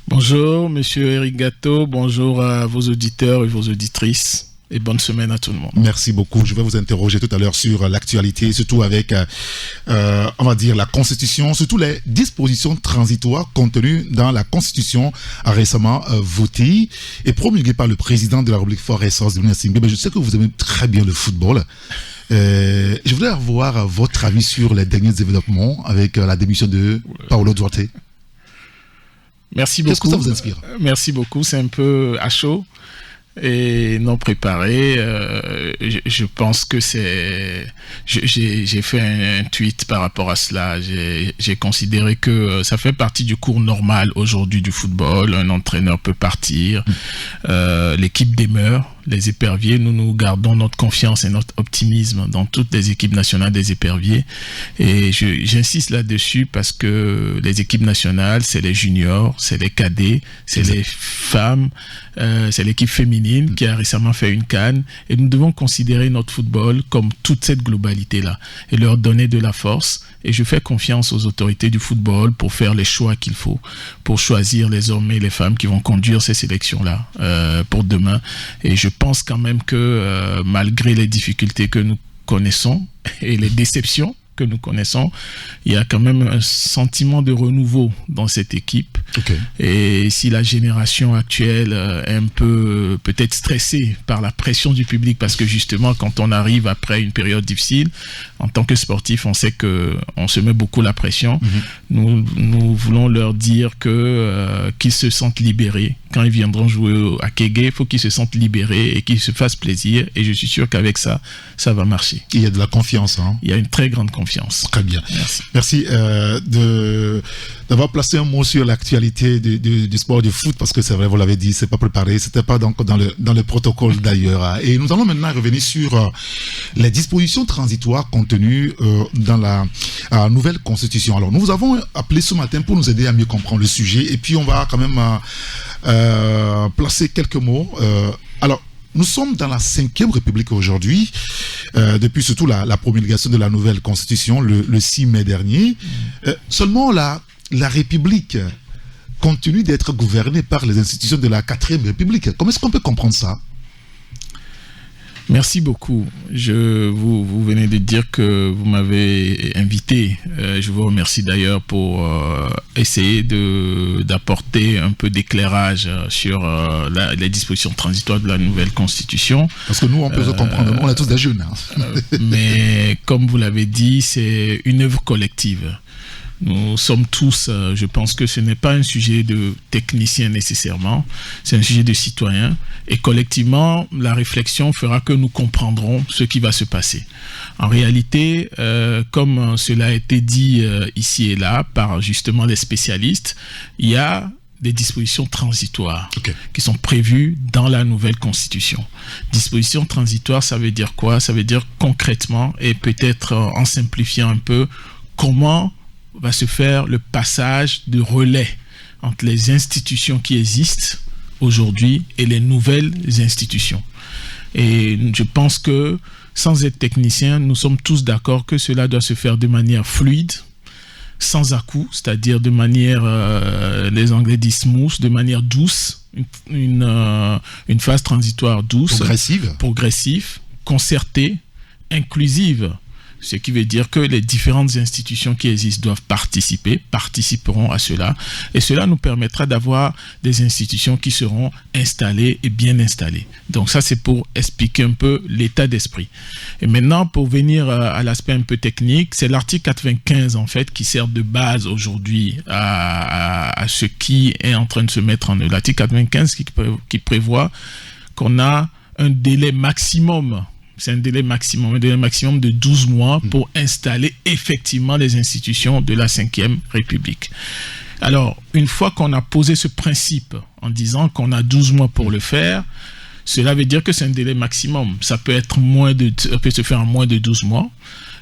Bonjour, monsieur Eric Gatto. Bonjour à vos auditeurs et vos auditrices. Et bonne semaine à tout le monde. Merci beaucoup. Je vais vous interroger tout à l'heure sur l'actualité, surtout avec, on va dire, la Constitution, surtout les dispositions transitoires contenues dans la Constitution récemment votée et promulguée par le président de la République Fort Essence de Singbe. Je sais que vous aimez très bien le football. Je voudrais avoir votre avis sur les derniers développements avec la démission de Paulo Duarte. Merci beaucoup. Qu'est-ce que ça vous inspire? Merci beaucoup. C'est un peu à chaud et non préparé. Je pense que c'est... J'ai fait un tweet par rapport à cela. J'ai considéré que ça fait partie du cours normal aujourd'hui du football. Un entraîneur peut partir. L'équipe demeure. Les éperviers, nous gardons notre confiance et notre optimisme dans toutes les équipes nationales des éperviers. Et j'insiste là-dessus parce que les équipes nationales, c'est les juniors, c'est les cadets, c'est les femmes, c'est l'équipe féminine qui a récemment fait une CAN. Et nous devons considérer notre football comme toute cette globalité-là et leur donner de la force. Et je fais confiance aux autorités du football pour faire les choix qu'il faut, pour choisir les hommes et les femmes qui vont conduire ces sélections-là pour demain. Et je pense quand même que malgré les difficultés que nous connaissons et les déceptions que nous connaissons, il y a quand même un sentiment de renouveau dans cette équipe. Okay. Et si la génération actuelle est un peu peut-être stressée par la pression du public, parce que justement, quand on arrive après une période difficile, en tant que sportif, on sait qu'on se met beaucoup la pression. Nous voulons leur dire qu'ils se sentent libérés. Quand ils viendront jouer à Kégué, il faut qu'ils se sentent libérés et qu'ils se fassent plaisir. Et je suis sûr qu'avec ça, ça va marcher. Il y a de la confiance. Hein. Il y a une très grande confiance. Très bien. Merci. Merci d'avoir placé un mot sur l'actualité du sport du foot, parce que c'est vrai, vous l'avez dit, c'est pas préparé, c'était pas donc dans le protocole d'ailleurs. Et nous allons maintenant revenir sur les dispositions transitoires contenues dans la nouvelle constitution. Alors, nous vous avons appelé ce matin pour nous aider à mieux comprendre le sujet, et puis on va quand même placer quelques mots. Alors, nous sommes dans la 5e République aujourd'hui, depuis surtout la promulgation de la nouvelle constitution le 6 mai dernier. Seulement la République continue d'être gouvernée par les institutions de la 4e République. Comment est-ce qu'on peut comprendre ça? Merci beaucoup. Vous venez de dire que vous m'avez invité. Je vous remercie d'ailleurs pour essayer d'apporter un peu d'éclairage sur les dispositions transitoires de la nouvelle constitution. Parce que nous, on peut se comprendre. On est tous des jeunes. Hein. Mais comme vous l'avez dit, c'est une œuvre collective. Nous sommes tous, je pense que ce n'est pas un sujet de technicien nécessairement, c'est un sujet de citoyen. Et collectivement, la réflexion fera que nous comprendrons ce qui va se passer. En réalité, comme cela a été dit ici et là par justement les spécialistes, il y a des dispositions transitoires qui sont prévues dans la nouvelle constitution. Dispositions transitoires, ça veut dire quoi? Ça veut dire concrètement, et peut-être en simplifiant un peu, comment va se faire le passage de relais entre les institutions qui existent aujourd'hui et les nouvelles institutions. Et je pense que, sans être technicien, nous sommes tous d'accord que cela doit se faire de manière fluide, sans à-coups, c'est-à-dire de manière, les Anglais disent smooth, de manière douce, une phase transitoire douce, progressive, concertée, inclusive. Ce qui veut dire que les différentes institutions qui existent doivent participeront à cela. Et cela nous permettra d'avoir des institutions qui seront installées et bien installées. Donc ça, c'est pour expliquer un peu l'état d'esprit. Et maintenant, pour venir à l'aspect un peu technique, c'est l'article 95, en fait, qui sert de base aujourd'hui à ce qui est en train de se mettre en œuvre. L'article 95 qui prévoit qu'on a un délai maximum. C'est un délai maximum de 12 mois pour installer effectivement les institutions de la 5e République. Alors, une fois qu'on a posé ce principe en disant qu'on a 12 mois pour le faire, cela veut dire que c'est un délai maximum. Ça peut se faire en moins de 12 mois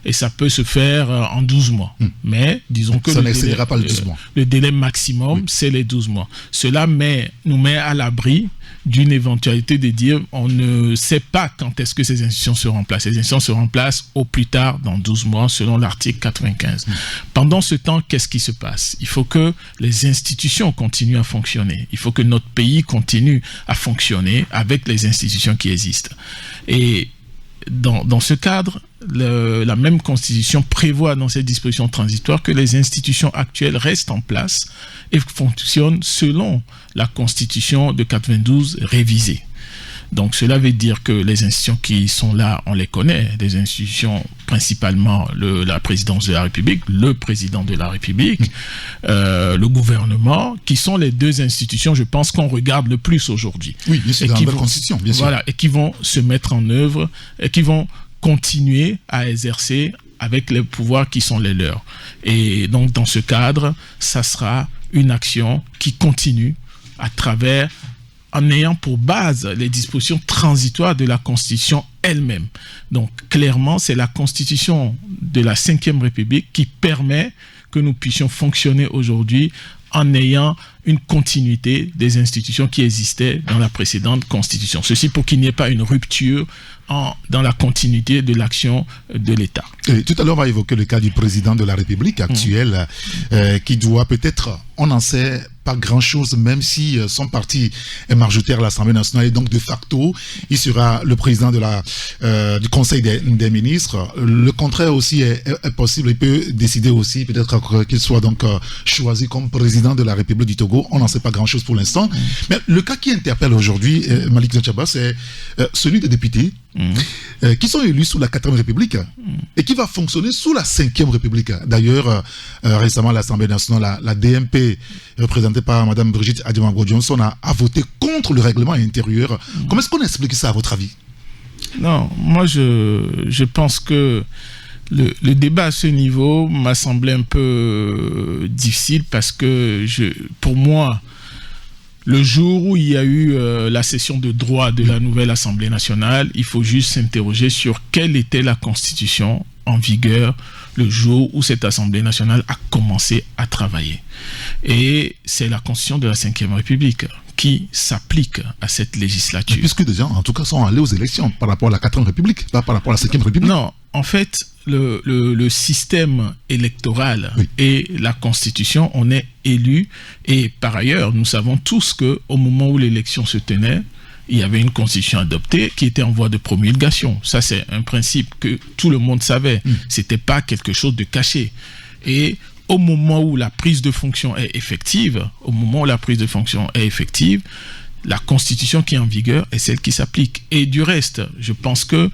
et ça peut se faire en 12 mois. Mais disons que ça n'excédera pas le 12 mois. Le délai maximum, c'est les 12 mois. Cela nous met à l'abri d'une éventualité de dire on ne sait pas quand est-ce que ces institutions seront en place. Ces institutions seront en place au plus tard dans 12 mois selon l'article 95. Pendant ce temps, qu'est-ce qui se passe? Il faut que les institutions continuent à fonctionner. Il faut que notre pays continue à fonctionner avec les institutions qui existent. Et dans ce cadre, la même Constitution prévoit dans cette disposition transitoire que les institutions actuelles restent en place et fonctionnent selon la Constitution de 92 révisée. Donc cela veut dire que les institutions qui sont là, on les connaît, des institutions principalement la présidence de la République, le président de la République, le gouvernement, qui sont les deux institutions, je pense, qu'on regarde le plus aujourd'hui. Oui, c'est dans la Constitution, bien sûr. Voilà, et qui vont se mettre en œuvre, et qui vont continuer à exercer avec les pouvoirs qui sont les leurs. Et donc dans ce cadre, ça sera une action qui continue à travers, en ayant pour base les dispositions transitoires de la Constitution elle-même. Donc clairement, c'est la Constitution de la 5e République qui permet que nous puissions fonctionner aujourd'hui en ayant une continuité des institutions qui existaient dans la précédente constitution. Ceci pour qu'il n'y ait pas une rupture dans la continuité de l'action de l'État. Et tout à l'heure, on va évoquer le cas du président de la République actuel qui doit peut-être, on n'en sait pas grand-chose, même si son parti est majoritaire à l'Assemblée nationale et donc de facto, il sera le président de du Conseil des ministres. Le contraire aussi est possible. Il peut décider aussi peut-être qu'il soit donc choisi comme président de la République du Togo. On n'en sait pas grand-chose pour l'instant. Mais le cas qui interpelle aujourd'hui Malik Ntchaba, c'est celui des députés qui sont élus sous la 4e République et qui va fonctionner sous la 5e République. D'ailleurs, récemment, l'Assemblée nationale, la DMP, représentée par Mme Brigitte Adjemangbo-Johnson, a voté contre le règlement intérieur. Comment est-ce qu'on explique ça, à votre avis? Non, moi, je pense que le débat à ce niveau m'a semblé un peu difficile parce que, pour moi, le jour où il y a eu la session de droit de la nouvelle Assemblée nationale, il faut juste s'interroger sur quelle était la constitution en vigueur le jour où cette Assemblée nationale a commencé à travailler. Et c'est la constitution de la 5e République qui s'applique à cette législature. Mais puisque des gens, en tout cas, sont allés aux élections par rapport à la 4e République, pas par rapport à la 5e République. Non, en fait, le système électoral et la Constitution, on est élu. Et par ailleurs, nous savons tous qu'au moment où l'élection se tenait, il y avait une constitution adoptée qui était en voie de promulgation. Ça, c'est un principe que tout le monde savait. C'était pas quelque chose de caché. Et au moment où la prise de fonction est effective, la constitution qui est en vigueur est celle qui s'applique. Et du reste, je pense que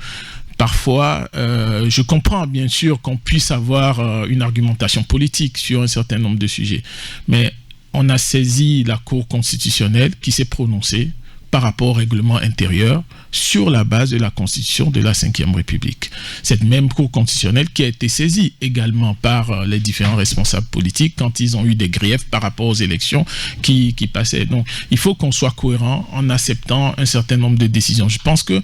parfois, je comprends bien sûr qu'on puisse avoir une argumentation politique sur un certain nombre de sujets, mais on a saisi la Cour constitutionnelle qui s'est prononcée par rapport au règlement intérieur sur la base de la Constitution de la 5e République. Cette même Cour constitutionnelle qui a été saisie également par les différents responsables politiques quand ils ont eu des griefs par rapport aux élections qui passaient. Donc, il faut qu'on soit cohérent en acceptant un certain nombre de décisions. Je pense qu'il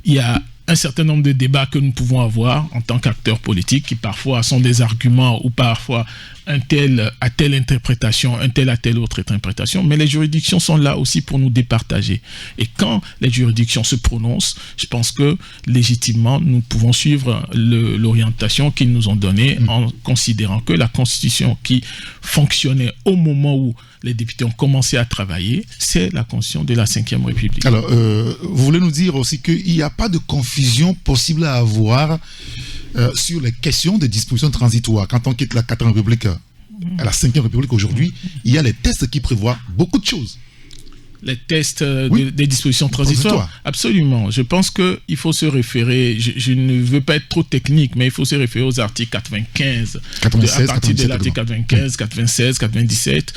y a un certain nombre de débats que nous pouvons avoir en tant qu'acteurs politiques qui parfois sont des arguments ou parfois un tel à telle interprétation, un tel à telle autre interprétation, mais les juridictions sont là aussi pour nous départager. Et quand les juridictions se prononcent, je pense que légitimement, nous pouvons suivre l'orientation qu'ils nous ont donnée en considérant que la Constitution qui fonctionnait au moment où les députés ont commencé à travailler, c'est la Constitution de la 5e République. Alors, vous voulez nous dire aussi qu'il n'y a pas de confusion possible à avoir sur les questions des dispositions transitoires. Quand on quitte la 4e République à la 5e République aujourd'hui, il y a les tests qui prévoient beaucoup de choses. Les tests des dispositions transitoires. Absolument. Je pense qu'il faut se référer, je ne veux pas être trop technique, mais il faut se référer aux articles 95, à partir de l'article 95, 96, 97,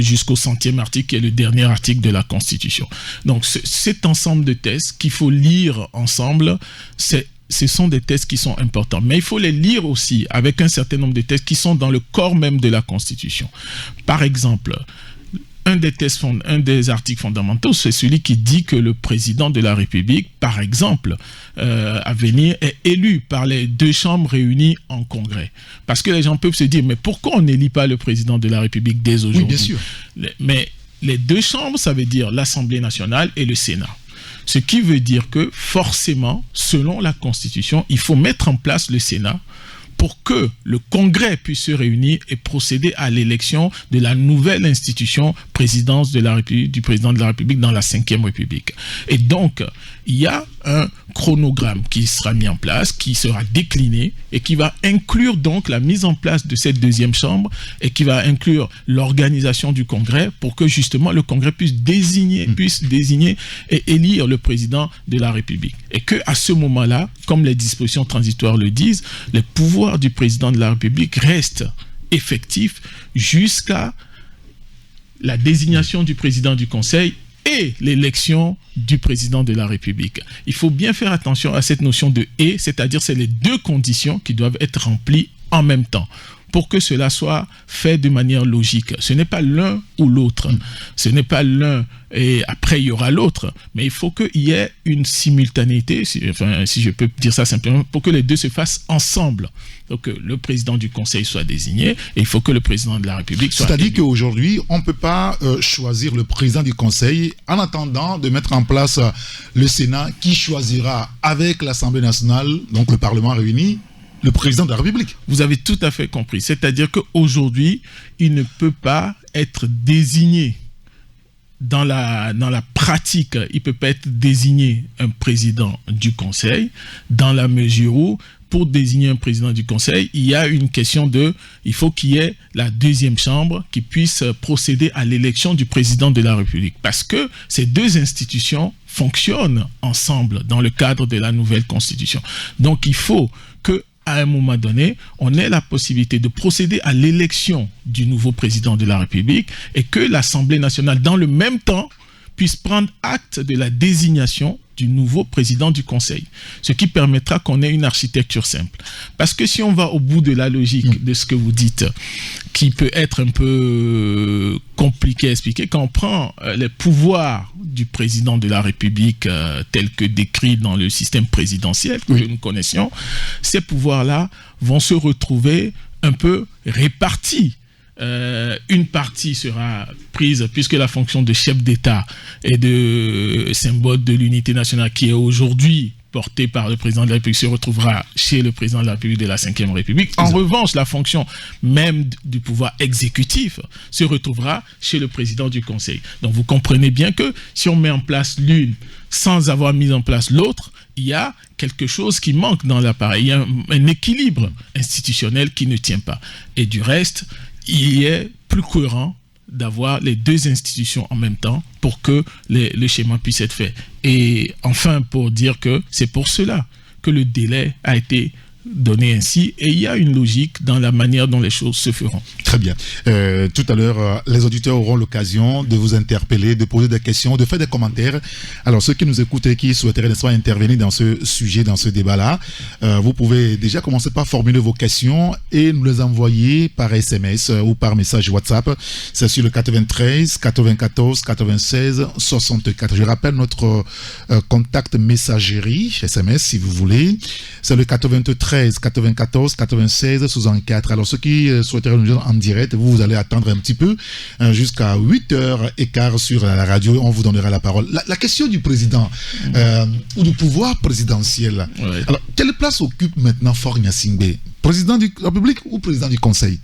jusqu'au 100e article, qui est le dernier article de la Constitution. Donc, cet ensemble de tests qu'il faut lire ensemble, ce sont des tests qui sont importants. Mais il faut les lire aussi avec un certain nombre de tests qui sont dans le corps même de la Constitution. Par exemple, un des articles fondamentaux, c'est celui qui dit que le président de la République, par exemple, à venir, est élu par les deux chambres réunies en congrès. Parce que les gens peuvent se dire, mais pourquoi on n'élit pas le président de la République dès aujourd'hui? Oui, bien sûr. Mais les deux chambres, ça veut dire l'Assemblée nationale et le Sénat. Ce qui veut dire que forcément, selon la Constitution, il faut mettre en place le Sénat pour que le Congrès puisse se réunir et procéder à l'élection de la nouvelle institution présidence de la République, du président de la République dans la 5e République. Et donc, il y a un chronogramme qui sera mis en place, qui sera décliné et qui va inclure donc la mise en place de cette deuxième chambre et qui va inclure l'organisation du Congrès pour que justement le Congrès puisse désigner et élire le président de la République. Et qu'à ce moment-là, comme les dispositions transitoires le disent, les pouvoirs du président de la République restent effectifs jusqu'à la désignation du président du Conseil et l'élection du président de la République. Il faut bien faire attention à cette notion de « et », c'est-à-dire c'est les deux conditions qui doivent être remplies en même temps, pour que cela soit fait de manière logique. Ce n'est pas l'un ou l'autre. Ce n'est pas l'un et après il y aura l'autre. Mais il faut qu'il y ait une simultanéité, si je peux dire ça simplement, pour que les deux se fassent ensemble. Donc le président du Conseil soit désigné et il faut que le président de la République soit C'est-à-dire élu. qu'aujourd'hui, on ne peut pas choisir le président du Conseil en attendant de mettre en place le Sénat qui choisira avec l'Assemblée nationale, donc le Parlement réuni, le président de la République. Vous avez tout à fait compris. C'est-à-dire qu'aujourd'hui, il ne peut pas être désigné dans la pratique, il ne peut pas être désigné un président du Conseil dans la mesure où, pour désigner un président du Conseil, il y a une question il faut qu'il y ait la deuxième chambre qui puisse procéder à l'élection du président de la République. Parce que ces deux institutions fonctionnent ensemble dans le cadre de la nouvelle Constitution. Donc il faut que à un moment donné, on ait la possibilité de procéder à l'élection du nouveau président de la République et que l'Assemblée nationale, dans le même temps, puisse prendre acte de la désignation du nouveau président du Conseil. Ce qui permettra qu'on ait une architecture simple. Parce que si on va au bout de la logique de ce que vous dites, qui peut être un peu compliqué à expliquer, quand on prend les pouvoirs du président de la République tels que décrits dans le système présidentiel que nous connaissions, ces pouvoirs-là vont se retrouver un peu répartis. Une partie sera prise, puisque la fonction de chef d'État et de symbole de l'unité nationale qui est aujourd'hui portée par le président de la République se retrouvera chez le président de la République de la Ve République. En revanche, la fonction même du pouvoir exécutif se retrouvera chez le président du Conseil. Donc vous comprenez bien que si on met en place l'une sans avoir mis en place l'autre, il y a quelque chose qui manque dans l'appareil. Il y a un équilibre institutionnel qui ne tient pas. Et du reste, il est plus cohérent d'avoir les deux institutions en même temps pour que le schéma puisse être fait. Et enfin, pour dire que c'est pour cela que le délai a été donné ainsi, et il y a une logique dans la manière dont les choses se feront. Très bien. Tout à l'heure, les auditeurs auront l'occasion de vous interpeller, de poser des questions, de faire des commentaires. Alors, ceux qui nous écoutent et qui souhaiteraient n'est-ce pas intervenir dans ce sujet, dans ce débat-là, vous pouvez déjà commencer par formuler vos questions et nous les envoyer par SMS ou par message WhatsApp. C'est sur le 93 94 96 64. Je rappelle notre contact messagerie, SMS si vous voulez. C'est le 93 94 96 64. Alors ceux qui souhaiteraient nous joindre en direct, vous allez attendre un petit peu jusqu'à 8h15 sur la radio, on vous donnera la parole. La question du président ou du pouvoir présidentiel. Ouais. Alors quelle place occupe maintenant Faure Gnassingbé, président de la République ou président du Conseil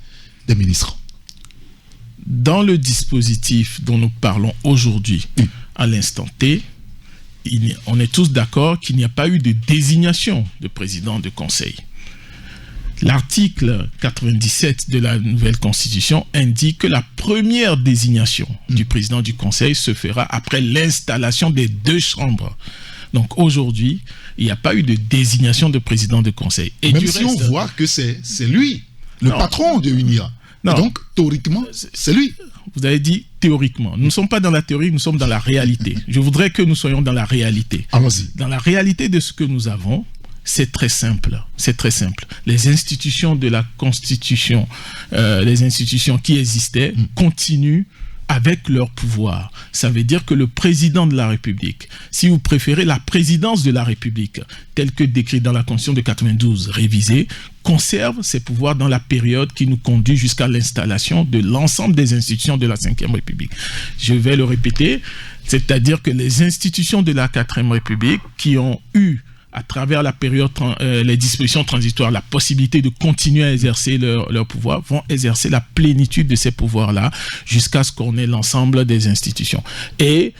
des ministres? Dans le dispositif dont nous parlons aujourd'hui, à l'instant T, on est tous d'accord qu'il n'y a pas eu de désignation de président de conseil. L'article 97 de la nouvelle Constitution indique que la première désignation du président du conseil se fera après l'installation des deux chambres. Donc aujourd'hui, il n'y a pas eu de désignation de président de conseil. Et même si on voit que c'est lui, le patron de l'UNIA. Donc théoriquement, c'est lui. Vous avez dit théoriquement. Nous ne sommes pas dans la théorie, nous sommes dans la réalité. Je voudrais que nous soyons dans la réalité. Allons-y. Dans la réalité de ce que nous avons, c'est très simple. C'est très simple. Les institutions de la Constitution, les institutions qui existaient, continuent avec leur pouvoir. Ça veut dire que le président de la République, si vous préférez la présidence de la République, telle que décrite dans la Constitution de 92 révisée, conserve ses pouvoirs dans la période qui nous conduit jusqu'à l'installation de l'ensemble des institutions de la Ve République. Je vais le répéter, c'est-à-dire que les institutions de la Ve République qui ont eu à travers la période, les dispositions transitoires, la possibilité de continuer à exercer leur pouvoir, vont exercer la plénitude de ces pouvoirs-là jusqu'à ce qu'on ait l'ensemble des institutions. Et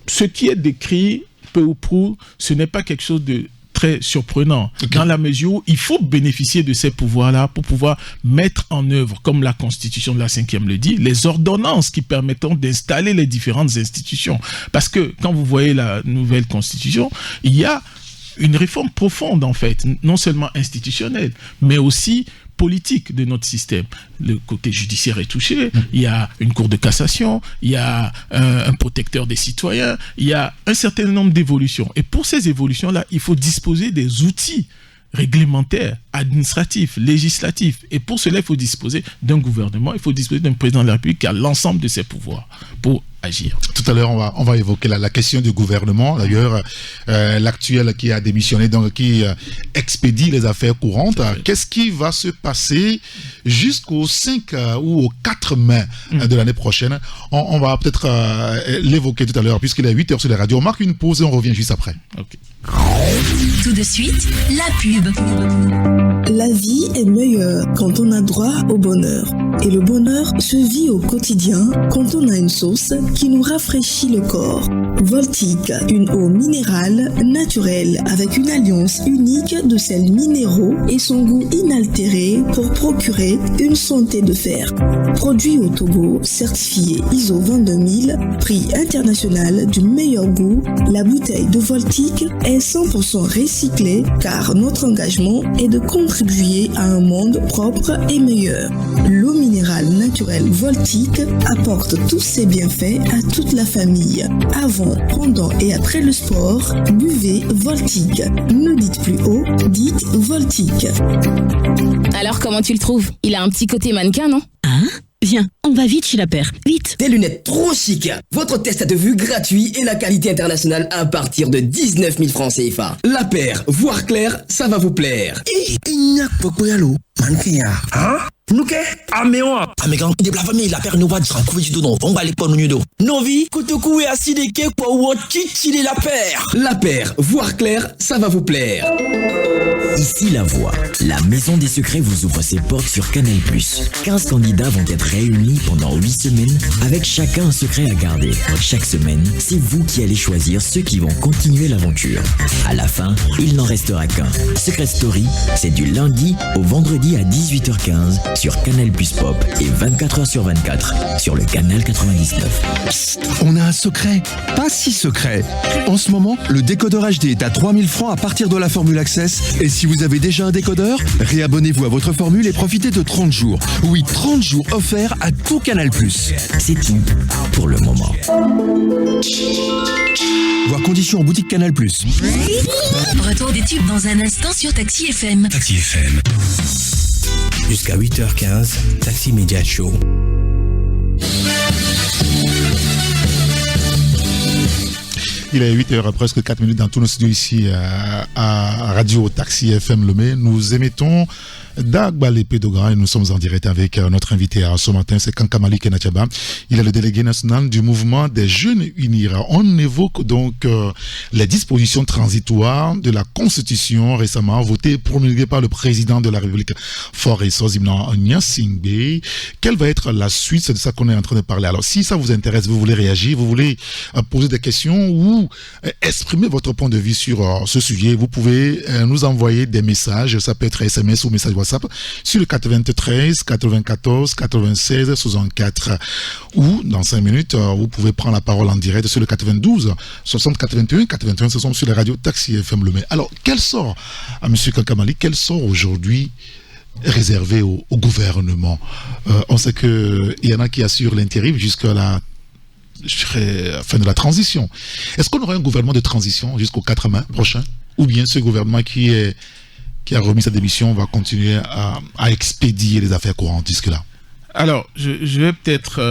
ce qui est décrit, peu ou prou, ce n'est pas quelque chose de très surprenant, dans la mesure où il faut bénéficier de ces pouvoirs-là pour pouvoir mettre en œuvre, comme la Constitution de la Ve le dit, les ordonnances qui permettront d'installer les différentes institutions. Parce que quand vous voyez la nouvelle Constitution, il y a une réforme profonde, en fait, non seulement institutionnelle, mais aussi politique de notre système. Le côté judiciaire est touché, il y a une cour de cassation, il y a un protecteur des citoyens, il y a un certain nombre d'évolutions. Et pour ces évolutions-là, il faut disposer des outils réglementaire, administratif, législatif. Et pour cela, il faut disposer d'un gouvernement, il faut disposer d'un président de la République qui a l'ensemble de ses pouvoirs pour agir. Tout à l'heure, on va évoquer la question du gouvernement. D'ailleurs, l'actuel qui a démissionné, donc qui expédie les affaires courantes. Qu'est-ce qui va se passer jusqu'au 5 ou au 4 mai de l'année prochaine? On va peut-être l'évoquer tout à l'heure, puisqu'il est 8h sur les radios. On marque une pause et on revient juste après. Okay. Tout de suite, la pub. La vie est meilleure quand on a droit au bonheur. Et le bonheur se vit au quotidien quand on a une sauce qui nous rafraîchit le corps. Voltique, une eau minérale naturelle avec une alliance unique de sels minéraux et son goût inaltéré pour procurer une santé de fer. Produit au Togo, certifié ISO 22000, prix international du meilleur goût, la bouteille de Voltique est 100% recyclée car notre engagement est de contribuer à un monde propre et meilleur. L'eau minérale naturelle Voltique apporte tous ses bienfaits à toute la famille. Avant, pendant et après le sport, buvez Voltique. Ne dites plus haut, dites Voltique. Alors comment tu le trouves? Il a un petit côté mannequin, non? Hein? Viens, on va vite chez La Paire, vite. Des lunettes trop chic. Votre test de vue gratuit et la qualité internationale à partir de 19 000 francs CFA. La Paire, voir clair, ça va vous plaire. Il n'y a pas de mannequin. Hein? Nous qu'est? Ah mais quand il la famille, La Paire nous va dire couver du don. On va aller pas nous do. Novi, Kotoku et Asideke pour Wotchi La Paire. La Paire, voir clair, ça va vous plaire. Ici La Voix, la maison des secrets vous ouvre ses portes sur Canal+. 15 candidats vont être réunis pendant 8 semaines avec chacun un secret à garder. Chaque semaine, c'est vous qui allez choisir ceux qui vont continuer l'aventure. À la fin, il n'en restera qu'un. Secret Story, c'est du lundi au vendredi à 18h15 sur Canal+ Pop et 24h/24 sur le canal 99. Psst, on a un secret. Pas si secret. En ce moment, le décodeur HD est à 3000 francs à partir de la formule Access. Et si vous avez déjà un décodeur, réabonnez-vous à votre formule et profitez de 30 jours. Oui, 30 jours offerts à tout Canal+. C'est tout pour le moment. Voir conditions en boutique Canal+. Retour des tubes dans un instant sur Taxi FM. Taxi FM. Jusqu'à 8h15, Taxi Media Show. Il est 8h, presque 4 minutes dans tous nos studios ici à Radio Taxi FM Lomé. Nous émettons d'Agbale Pédogra et nous sommes en direct avec notre invité ce matin, c'est Kankamali Kenachaba. Il est le délégué national du mouvement des Jeunes Unira. On évoque donc les dispositions transitoires de la Constitution récemment votée, promulguée par le président de la République, Faure Sozimna Nyasingbe. Quelle va être la suite? C'est de ça qu'on est en train de parler. Alors, si ça vous intéresse, vous voulez réagir, vous voulez poser des questions ou exprimer votre point de vue sur ce sujet, vous pouvez nous envoyer des messages. Ça peut être SMS ou message WhatsApp sur le 93 94 96 64 ou dans 5 minutes vous pouvez prendre la parole en direct sur le 92 60 81 81. Ce sont sur les radios Taxi FM Lomé. Alors quel sort à monsieur Kankamali, quel sort aujourd'hui réservé au gouvernement? On sait qu'il y en a qui assurent l'intérim jusqu'à la fin de la transition. Est-ce qu'on aura un gouvernement de transition jusqu'au 4 mai prochain, ou bien ce gouvernement qui a remis sa démission va continuer à expédier les affaires courantes jusque-là? Alors, je vais peut-être,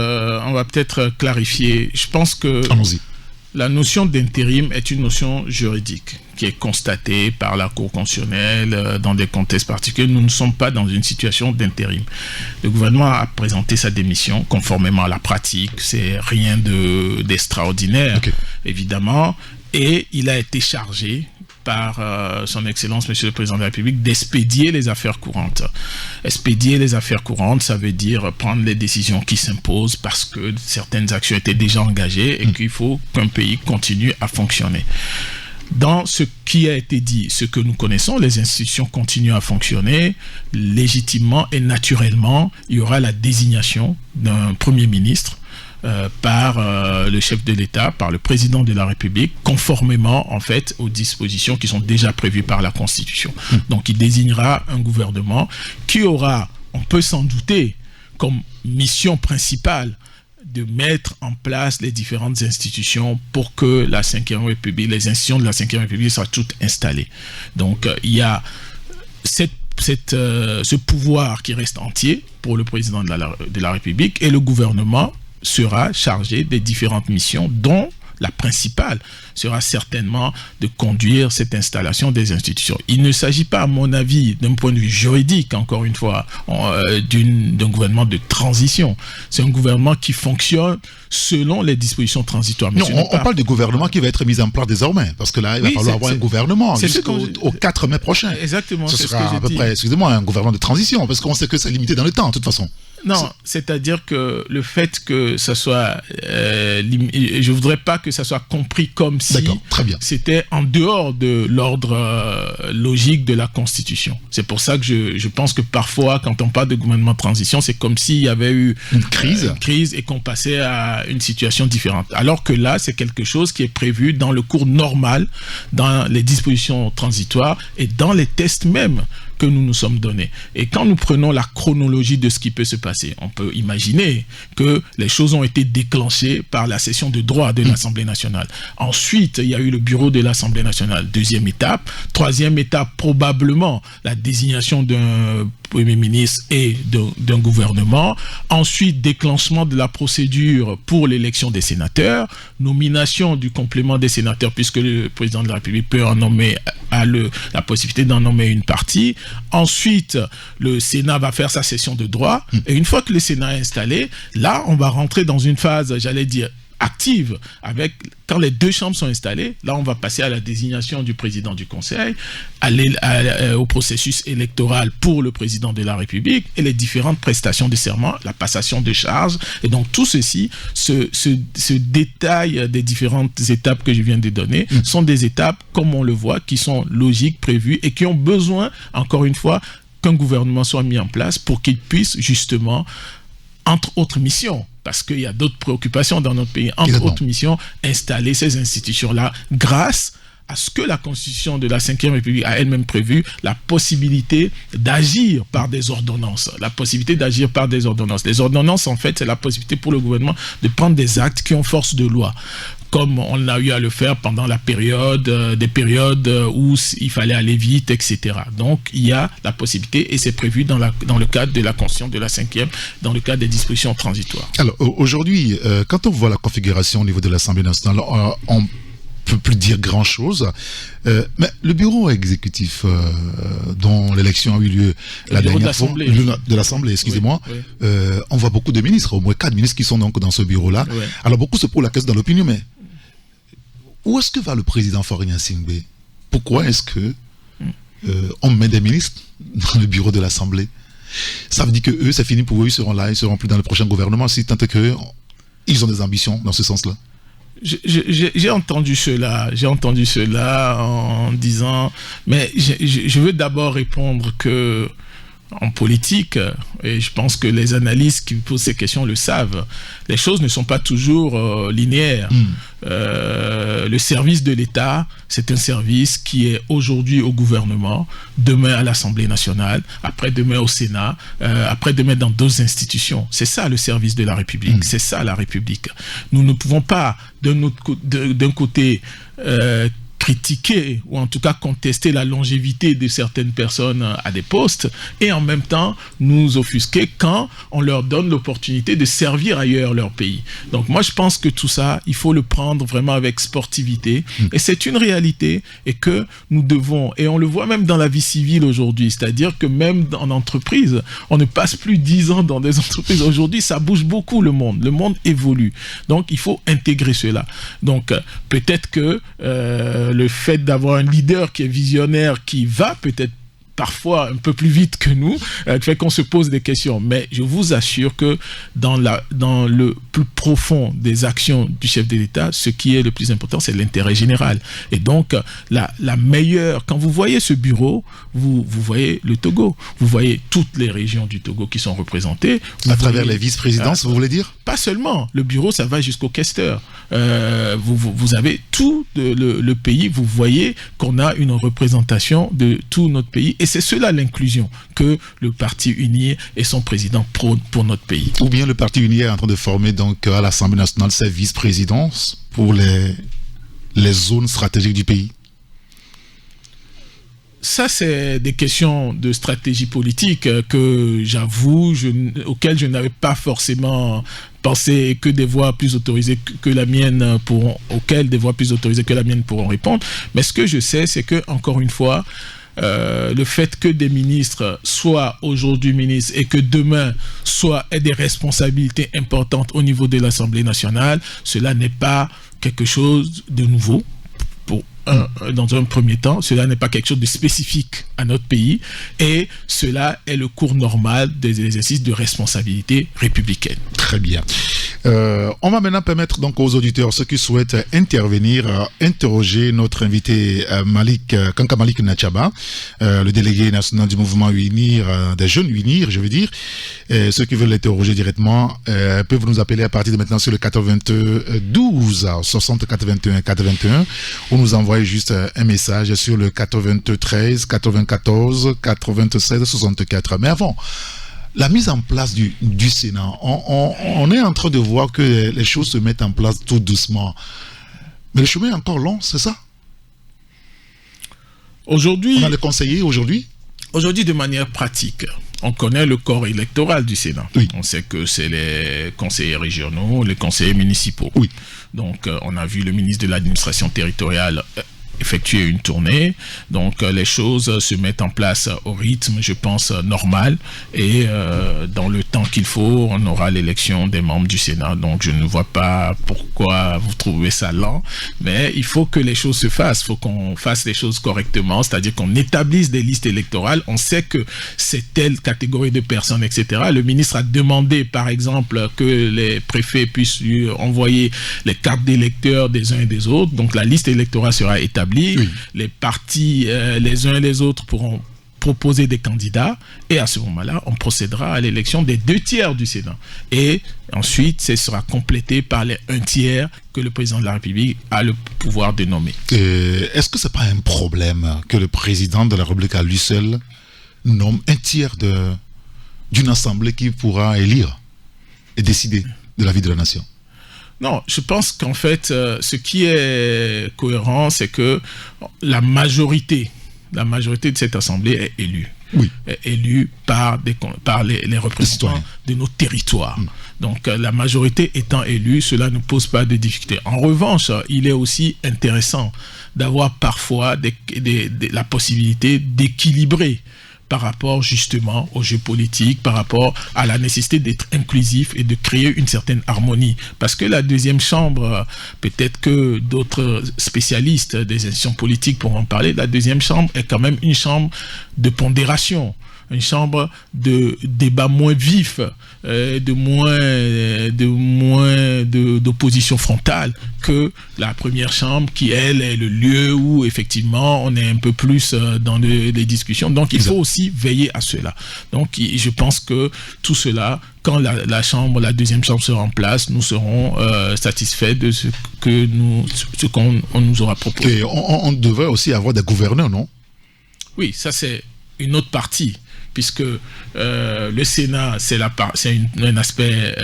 on va peut-être clarifier. Je pense que la notion d'intérim est une notion juridique qui est constatée par la Cour constitutionnelle dans des contextes particuliers. Nous ne sommes pas dans une situation d'intérim. Le gouvernement a présenté sa démission conformément à la pratique. C'est rien d'extraordinaire, évidemment. Et il a été chargé par son Excellence, Monsieur le Président de la République, d'expédier les affaires courantes. Expédier les affaires courantes, ça veut dire prendre les décisions qui s'imposent parce que certaines actions étaient déjà engagées et qu'il faut qu'un pays continue à fonctionner. Dans ce qui a été dit, ce que nous connaissons, les institutions continuent à fonctionner légitimement et naturellement. Il y aura la désignation d'un Premier ministre par le chef de l'État, par le président de la République, conformément en fait aux dispositions qui sont déjà prévues par la Constitution. Donc il désignera un gouvernement qui aura, on peut s'en douter, comme mission principale de mettre en place les différentes institutions pour que la Ve République, les institutions de la Ve République soient toutes installées. Donc il y a ce pouvoir qui reste entier pour le président de la République, et le gouvernement sera chargé des différentes missions, dont la principale sera certainement de conduire cette installation des institutions. Il ne s'agit pas, à mon avis, d'un point de vue juridique, encore une fois, d'un gouvernement de transition. C'est un gouvernement qui fonctionne selon les dispositions transitoires. Non, on parle du gouvernement qui va être mis en place désormais, parce que là, il va falloir avoir un gouvernement jusqu'au 4 mai prochain. Exactement. Ce sera à peu près, excusez-moi, un gouvernement de transition, parce qu'on sait que c'est limité dans le temps, de toute façon. Non, c'est-à-dire que le fait que ça soit... je voudrais pas que ça soit compris comme si c'était en dehors de l'ordre logique de la Constitution. C'est pour ça que je pense que parfois, quand on parle de gouvernement de transition, c'est comme s'il y avait eu une crise et qu'on passait à une situation différente. Alors que là, c'est quelque chose qui est prévu dans le cours normal, dans les dispositions transitoires et dans les tests même que nous nous sommes donnés. Et quand nous prenons la chronologie de ce qui peut se passer, on peut imaginer que les choses ont été déclenchées par la session de droit de l'Assemblée nationale. Ensuite, il y a eu le bureau de l'Assemblée nationale. Deuxième étape. Troisième étape, probablement la désignation d'un Premier ministre et d'un gouvernement. Ensuite, déclenchement de la procédure pour l'élection des sénateurs, nomination du complément des sénateurs, puisque le président de la République peut en nommer, a la possibilité d'en nommer une partie. Ensuite, le Sénat va faire sa session de droit. Et une fois que le Sénat est installé, là, on va rentrer dans une phase, j'allais dire, active, quand les deux chambres sont installées, là on va passer à la désignation du président du Conseil, au processus électoral pour le président de la République et les différentes prestations de serment, la passation de charges. Et donc tout ceci, ce détail des différentes étapes que je viens de donner, sont des étapes, comme on le voit, qui sont logiques, prévues et qui ont besoin, encore une fois, qu'un gouvernement soit mis en place pour qu'il puisse justement, entre autres missions, parce qu'il y a d'autres préoccupations dans notre pays, entre autres missions, installer ces institutions-là grâce à ce que la Constitution de la Ve République a elle-même prévu, la possibilité d'agir par des ordonnances. La possibilité d'agir par des ordonnances. Les ordonnances, en fait, c'est la possibilité pour le gouvernement de prendre des actes qui ont force de loi, comme on a eu à le faire pendant des périodes où il fallait aller vite, etc. Donc, il y a la possibilité, et c'est prévu dans le cadre de la Constitution de la Ve, dans le cadre des dispositions transitoires. Alors, aujourd'hui, quand on voit la configuration au niveau de l'Assemblée nationale, on peut plus dire grand-chose, mais le bureau exécutif dont l'élection a eu lieu la dernière fois, de l'Assemblée, excusez-moi, on voit beaucoup de ministres, au moins 4 ministres qui sont donc dans ce bureau-là. Oui. Alors beaucoup se posent la question dans l'opinion, mais où est-ce que va le président Faure Gnassingbé? Pourquoi est-ce que on met des ministres dans le bureau de l'Assemblée? Ça veut dire que eux, c'est fini pour eux, ils seront là, ils seront plus dans le prochain gouvernement, si tant que ils ont des ambitions dans ce sens-là. J'ai entendu cela en disant, mais je veux d'abord répondre que en politique, et je pense que les analystes qui posent ces questions le savent, les choses ne sont pas toujours linéaires. Le service de l'État, c'est un service qui est aujourd'hui au gouvernement, demain à l'Assemblée nationale, après-demain au Sénat, après-demain dans d'autres institutions. C'est ça le service de la République, c'est ça la République. Nous ne pouvons pas, d'un côté, critiquer ou en tout cas contester la longévité de certaines personnes à des postes et en même temps nous offusquer quand on leur donne l'opportunité de servir ailleurs leur pays. Donc moi je pense que tout ça, il faut le prendre vraiment avec sportivité et c'est une réalité et que nous devons, et on le voit même dans la vie civile aujourd'hui, c'est-à-dire que même en entreprise, on ne passe plus 10 ans dans des entreprises. Aujourd'hui, ça bouge beaucoup le monde évolue. Donc il faut intégrer cela. Donc peut-être que le fait d'avoir un leader qui est visionnaire, qui va peut-être parfois un peu plus vite que nous, fait qu'on se pose des questions. Mais je vous assure que dans le plus profond des actions du chef de l'État, ce qui est le plus important, c'est l'intérêt général. Et donc, la meilleure... Quand vous voyez ce bureau, vous voyez le Togo. Vous voyez toutes les régions du Togo qui sont représentées. À travers les vice-présidences, vous voulez dire? Pas seulement. Le bureau, ça va jusqu'au questeur. Vous avez tout le pays. Vous voyez qu'on a une représentation de tout notre pays. Et c'est cela l'inclusion que le Parti uni et son président prônent pour notre pays. Ou bien le Parti uni est en train de former donc à l'Assemblée nationale ses vice-présidences pour les zones stratégiques du pays. Ça, c'est des questions de stratégie politique que j'avoue, auxquelles je n'avais pas forcément pensé, que des voix plus autorisées que la mienne auxquelles des voix plus autorisées que la mienne pourront répondre. Mais ce que je sais, c'est que, encore une fois, le fait que des ministres soient aujourd'hui ministres et que demain aient des responsabilités importantes au niveau de l'Assemblée nationale, cela n'est pas quelque chose de nouveau. Dans un premier temps, cela n'est pas quelque chose de spécifique à notre pays et cela est le cours normal des exercices de responsabilité républicaine. Très bien. On va maintenant permettre donc aux auditeurs, ceux qui souhaitent intervenir, interroger notre invité Kanka Malik Nachaba, le délégué national du mouvement UNIR, des jeunes UNIR, je veux dire. Ceux qui veulent l'interroger directement peuvent nous appeler à partir de maintenant sur le 92 60 81 81 ou nous envoyer juste un message sur le 93 94 96 64. Mais avant, la mise en place du Sénat, on est en train de voir que les choses se mettent en place tout doucement. Mais le chemin est encore long, c'est ça? Aujourd'hui, on a les conseillers aujourd'hui? Aujourd'hui, de manière pratique, on connaît le corps électoral du Sénat. Oui. On sait que c'est les conseillers régionaux, les conseillers municipaux. Oui. Donc, on a vu le ministre de l'administration territoriale effectuer une tournée, donc les choses se mettent en place au rythme, je pense, normal, et dans le temps qu'il faut, on aura l'élection des membres du Sénat, donc je ne vois pas pourquoi vous trouvez ça lent, mais il faut que les choses se fassent, il faut qu'on fasse les choses correctement, c'est-à-dire qu'on établisse des listes électorales, on sait que c'est telle catégorie de personnes, etc. Le ministre a demandé, par exemple, que les préfets puissent lui envoyer les cartes d'électeurs des uns et des autres, donc la liste électorale sera établie. Oui. Les partis, les uns et les autres pourront proposer des candidats et à ce moment-là, on procédera à l'élection des 2/3 du Sénat. Et ensuite, ce sera complété par les 1/3 que le président de la République a le pouvoir de nommer. Est-ce que ce n'est pas un problème que le président de la République à lui seul nomme 1/3 d'une assemblée qui pourra élire et décider de la vie de la nation? Non, je pense qu'en fait, ce qui est cohérent, c'est que la majorité de cette assemblée est élue. Oui. Est élue par les représentants de nos territoires. Donc, la majorité étant élue, cela ne pose pas de difficulté. En revanche, il est aussi intéressant d'avoir parfois la possibilité d'équilibrer par rapport justement au jeu politique, par rapport à la nécessité d'être inclusif et de créer une certaine harmonie. Parce que la deuxième chambre, peut-être que d'autres spécialistes des institutions politiques pourront en parler, la deuxième chambre est quand même une chambre de pondération, une chambre de débat moins vif, d'opposition frontale que la première chambre qui, elle, est le lieu où, effectivement, on est un peu plus dans les discussions. Donc, il faut aussi veiller à cela. Donc, je pense que tout cela, quand la deuxième chambre sera en place, nous serons satisfaits de ce qu'on nous aura proposé. Et on devrait aussi avoir des gouverneurs, non? Oui, ça c'est une autre partie, puisque le Sénat, c'est un aspect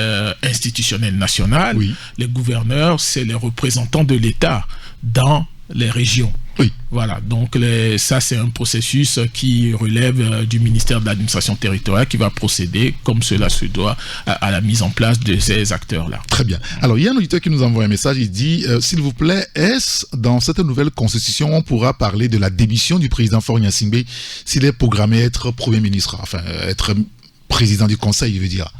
institutionnel national. Oui. Les gouverneurs, c'est les représentants de l'État dans les régions. Oui. Voilà, donc ça c'est un processus qui relève du ministère de l'administration territoriale qui va procéder, comme cela se doit, à la mise en place de ces acteurs-là. Très bien. Alors, il y a un auditeur qui nous envoie un message, il dit s'il vous plaît, est-ce dans cette nouvelle constitution, on pourra parler de la démission du président Faure Gnassingbé s'il est programmé être Premier ministre, enfin être président du Conseil, il veut dire.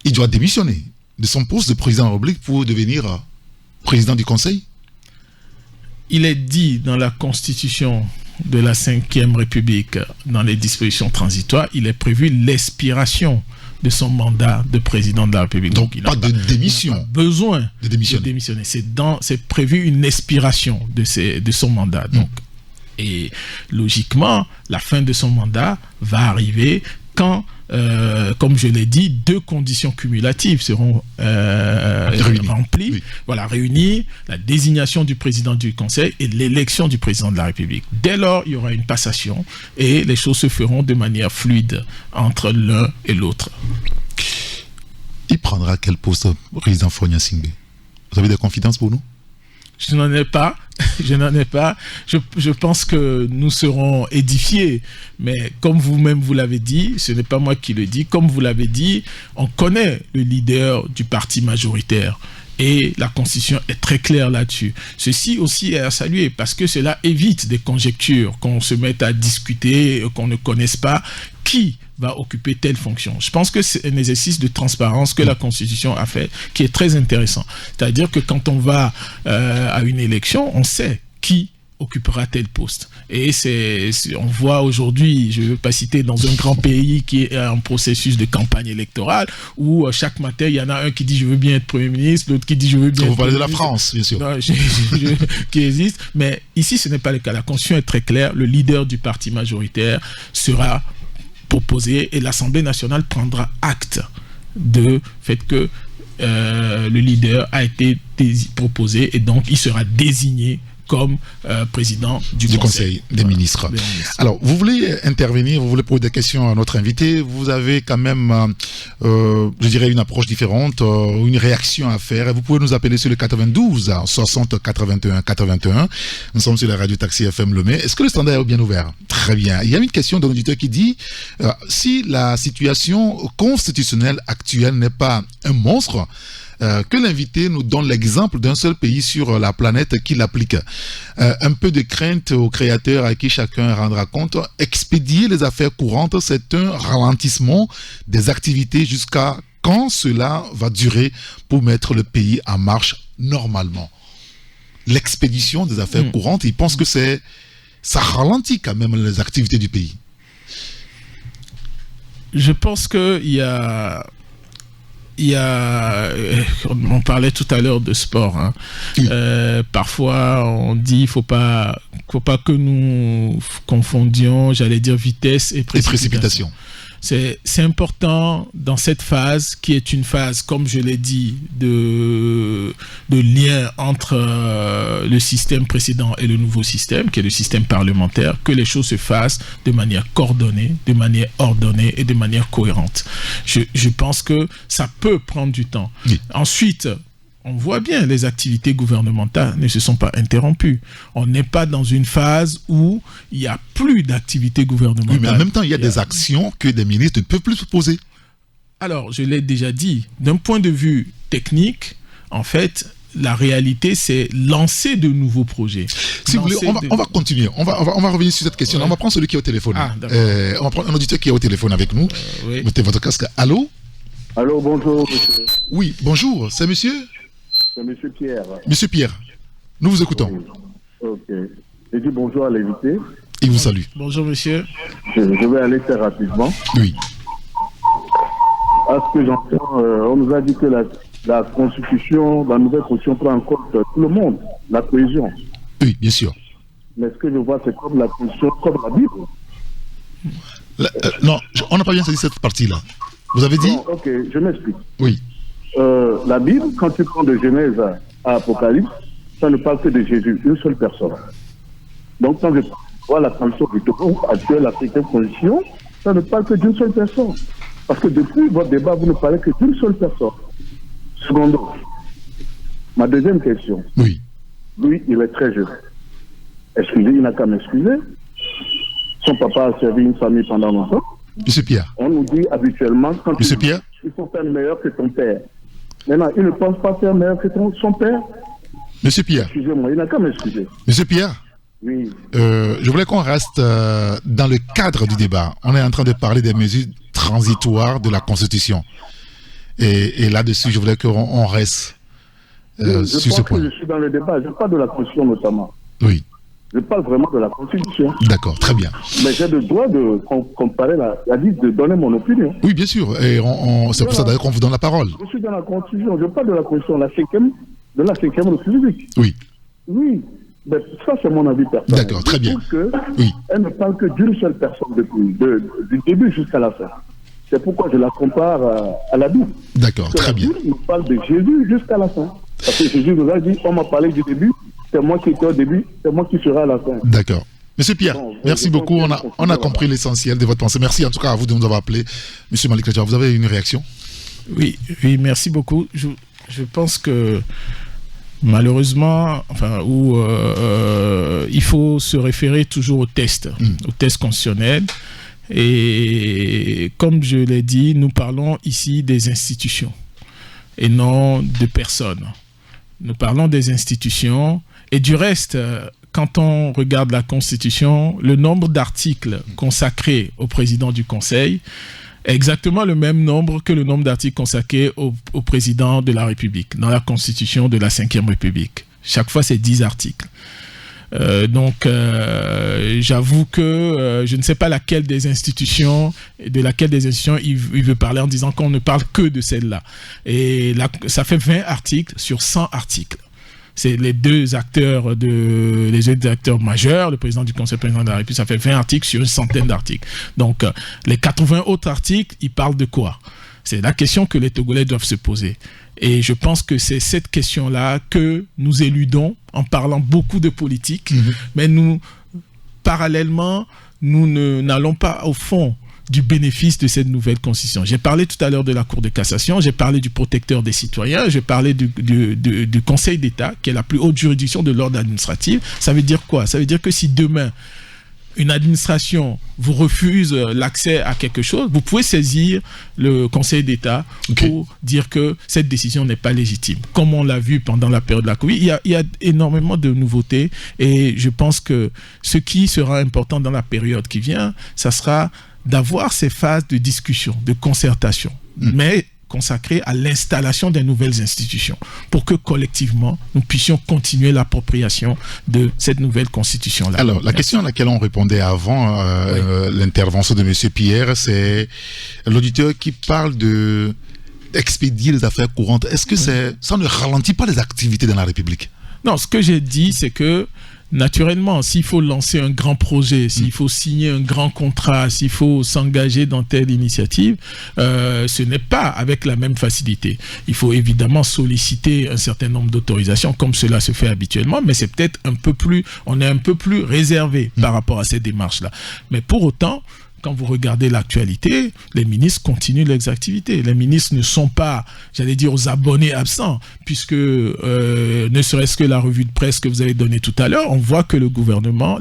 Il doit démissionner de son poste de président de la République pour devenir président du Conseil? Il est dit dans la Constitution de la Ve République, dans les dispositions transitoires, il est prévu l'expiration de son mandat de président de la République. Donc, pas de démission. Il n'a pas besoin de démissionner. C'est prévu une expiration de son mandat. Donc, et logiquement, la fin de son mandat va arriver quand, comme je l'ai dit, 2 conditions cumulatives seront remplies. Oui. Voilà, réunies, la désignation du président du Conseil et l'élection du président de la République. Dès lors, il y aura une passation et les choses se feront de manière fluide entre l'un et l'autre. Il prendra quel poste, président Faure Gnassingbé? Vous avez des confidences pour nous? Je n'en ai pas, Je n'en ai pas. Je pense que nous serons édifiés. Mais comme vous-même vous l'avez dit, ce n'est pas moi qui le dis. Comme vous l'avez dit, on connaît le leader du parti majoritaire. Et la Constitution est très claire là-dessus. Ceci aussi est à saluer parce que cela évite des conjectures, qu'on se mette à discuter, qu'on ne connaisse pas qui va occuper telle fonction. Je pense que c'est un exercice de transparence que la Constitution a fait qui est très intéressant. C'est-à-dire que quand on va à une élection, on sait qui occupera tel poste. Et on voit aujourd'hui, je ne veux pas citer, dans un grand pays qui est en processus de campagne électorale, où chaque matin, il y en a un qui dit « je veux bien être Premier ministre », l'autre qui dit « je veux bien être Vous parlez de la ministre. France, bien sûr. Non, qui existe. Mais ici, ce n'est pas le cas. La Constitution est très claire. Le leader du parti majoritaire sera proposé et l'Assemblée nationale prendra acte de fait que le leader a été proposé et donc il sera désigné comme président du Conseil des ministres. Alors, vous voulez intervenir, vous voulez poser des questions à notre invité. Vous avez quand même, je dirais, une approche différente, une réaction à faire. Vous pouvez nous appeler sur le 92 60 81 81. Nous sommes sur la radio Taxi FM Lomé. Est-ce que le standard est bien ouvert? Très bien. Il y a une question d'un auditeur qui dit si la situation constitutionnelle actuelle n'est pas un monstre, que l'invité nous donne l'exemple d'un seul pays sur la planète qui l'applique. Un peu de crainte aux créateurs à qui chacun rendra compte. Expédier les affaires courantes, c'est un ralentissement des activités jusqu'à quand cela va durer pour mettre le pays en marche normalement. L'expédition des affaires courantes, il pense que ça ralentit quand même les activités du pays. Je pense qu'il y a... on parlait tout à l'heure de sport. Hein. Parfois, on dit qu'il faut pas que nous confondions, j'allais dire, vitesse et précipitation. C'est important dans cette phase qui est une phase, comme je l'ai dit, de lien entre le système précédent et le nouveau système, qui est le système parlementaire, que les choses se fassent de manière coordonnée, de manière ordonnée et de manière cohérente. Je pense que ça peut prendre du temps. Oui. Ensuite, on voit bien, les activités gouvernementales ne se sont pas interrompues. On n'est pas dans une phase où il n'y a plus d'activités gouvernementales. Oui, mais en même temps, il y a des actions que des ministres ne peuvent plus se poser. Alors, je l'ai déjà dit, d'un point de vue technique, en fait, la réalité, c'est lancer de nouveaux projets. Si vous voulez, on va continuer. On va revenir sur cette question. Ouais. On va prendre celui qui est au téléphone. On va prendre un auditeur qui est au téléphone avec nous. Oui. Mettez votre casque. Allô? Allô, bonjour, monsieur. Oui, bonjour. C'est monsieur? C'est monsieur Pierre. Monsieur Pierre, nous vous écoutons. Oui. Ok. Je dis bonjour à l'invité. Il vous salue. Bonjour, monsieur. Je vais aller très rapidement. Oui. À ce que j'entends, on nous a dit que la Constitution, la nouvelle Constitution prend en compte tout le monde, la cohésion. Oui, bien sûr. Mais ce que je vois, c'est comme la Constitution, comme la Bible. Non, on n'a pas bien saisi cette partie-là. Vous avez dit? Non, ok, je m'explique. Oui. La Bible, quand tu prends de Genèse à Apocalypse, ça ne parle que de Jésus, une seule personne. Donc, quand je vois la Constitution du Togo actuelle, la 5e Constitution, ça ne parle que d'une seule personne. Parce que depuis votre débat, vous ne parlez que d'une seule personne. Secondo, ma deuxième question. Oui. Lui, il est très jeune. Excusez, il n'a qu'à m'excuser. Son papa a servi une famille pendant longtemps. Monsieur Pierre. On nous dit habituellement, quand Monsieur Pierre. Il faut faire meilleur que ton père. Maintenant, il ne pense pas faire meilleur que son père. Monsieur Pierre. Excusez-moi, il n'a qu'à m'excuser. Monsieur Pierre. Oui. Je voulais qu'on reste dans le cadre du débat. On est en train de parler des mesures transitoires de la Constitution. Et là-dessus, je voulais qu'on reste sur ce point. Je suis dans le débat. Je parle de la Constitution notamment. Oui. Je parle vraiment de la Constitution. D'accord, très bien. Mais j'ai le droit de comparer la liste, de donner mon opinion. Oui, bien sûr. Et c'est pour ça d'ailleurs qu'on vous donne la parole. Je suis dans la Constitution. Je parle de la Constitution, de la 5e République. Oui. Oui. Mais ça, c'est mon avis personnel. D'accord, très bien. Elle ne parle que d'une seule personne du début jusqu'à la fin. C'est pourquoi je la compare à la Bible. D'accord, très bien. La Bible nous parle de Jésus jusqu'à la fin. Parce que Jésus nous a dit, on m'a parlé du début, c'est moi qui étais au début, c'est moi qui serai à la fin. D'accord. Monsieur Pierre, merci beaucoup. On a compris l'essentiel de votre pensée. Merci en tout cas à vous de nous avoir appelé. Monsieur Malik Radja, vous avez une réaction? Oui, merci beaucoup. Je pense que malheureusement, il faut se référer toujours au test constitutionnel. Et comme je l'ai dit, nous parlons ici des institutions et non de personnes. Nous parlons des institutions et du reste, quand on regarde la Constitution, le nombre d'articles consacrés au président du Conseil est exactement le même nombre que le nombre d'articles consacrés au président de la République dans la Constitution de la Ve République. Chaque fois, c'est 10 articles. Donc, j'avoue que je ne sais pas de laquelle des institutions il veut parler en disant qu'on ne parle que de celle-là. Et là, ça fait 20 articles sur 100 articles. C'est les deux acteurs majeurs, le président du Conseil, le président de la République, ça fait 20 articles sur une centaine d'articles. Donc, les 80 autres articles, ils parlent de quoi? C'est la question que les Togolais doivent se poser. Et je pense que c'est cette question-là que nous éludons en parlant beaucoup de politique, mais parallèlement, nous n'allons pas au fond du bénéfice de cette nouvelle constitution. J'ai parlé tout à l'heure de la Cour de cassation, j'ai parlé du protecteur des citoyens, j'ai parlé du Conseil d'État, qui est la plus haute juridiction de l'ordre administratif. Ça veut dire quoi? Ça veut dire que si demain, une administration vous refuse l'accès à quelque chose, vous pouvez saisir le Conseil d'État pour dire que cette décision n'est pas légitime. Comme on l'a vu pendant la période de la Covid, il y a énormément de nouveautés et je pense que ce qui sera important dans la période qui vient, ça sera d'avoir ces phases de discussion, de concertation, mais consacrées à l'installation des nouvelles institutions pour que collectivement, nous puissions continuer l'appropriation de cette nouvelle constitution-là. Alors, la question à laquelle on répondait avant l'intervention de M. Pierre, c'est l'auditeur qui parle d'expédier les affaires courantes. Est-ce que ça ne ralentit pas les activités dans la République? Non, ce que j'ai dit, c'est que naturellement, s'il faut lancer un grand projet, s'il faut signer un grand contrat, s'il faut s'engager dans telle initiative, ce n'est pas avec la même facilité. Il faut évidemment solliciter un certain nombre d'autorisations, comme cela se fait habituellement, mais c'est peut-être on est un peu plus réservé par rapport à ces démarches-là. Mais pour autant, quand vous regardez l'actualité, les ministres continuent leurs activités. Les ministres ne sont pas, j'allais dire, aux abonnés absents, puisque ne serait-ce que la revue de presse que vous avez donnée tout à l'heure, on voit que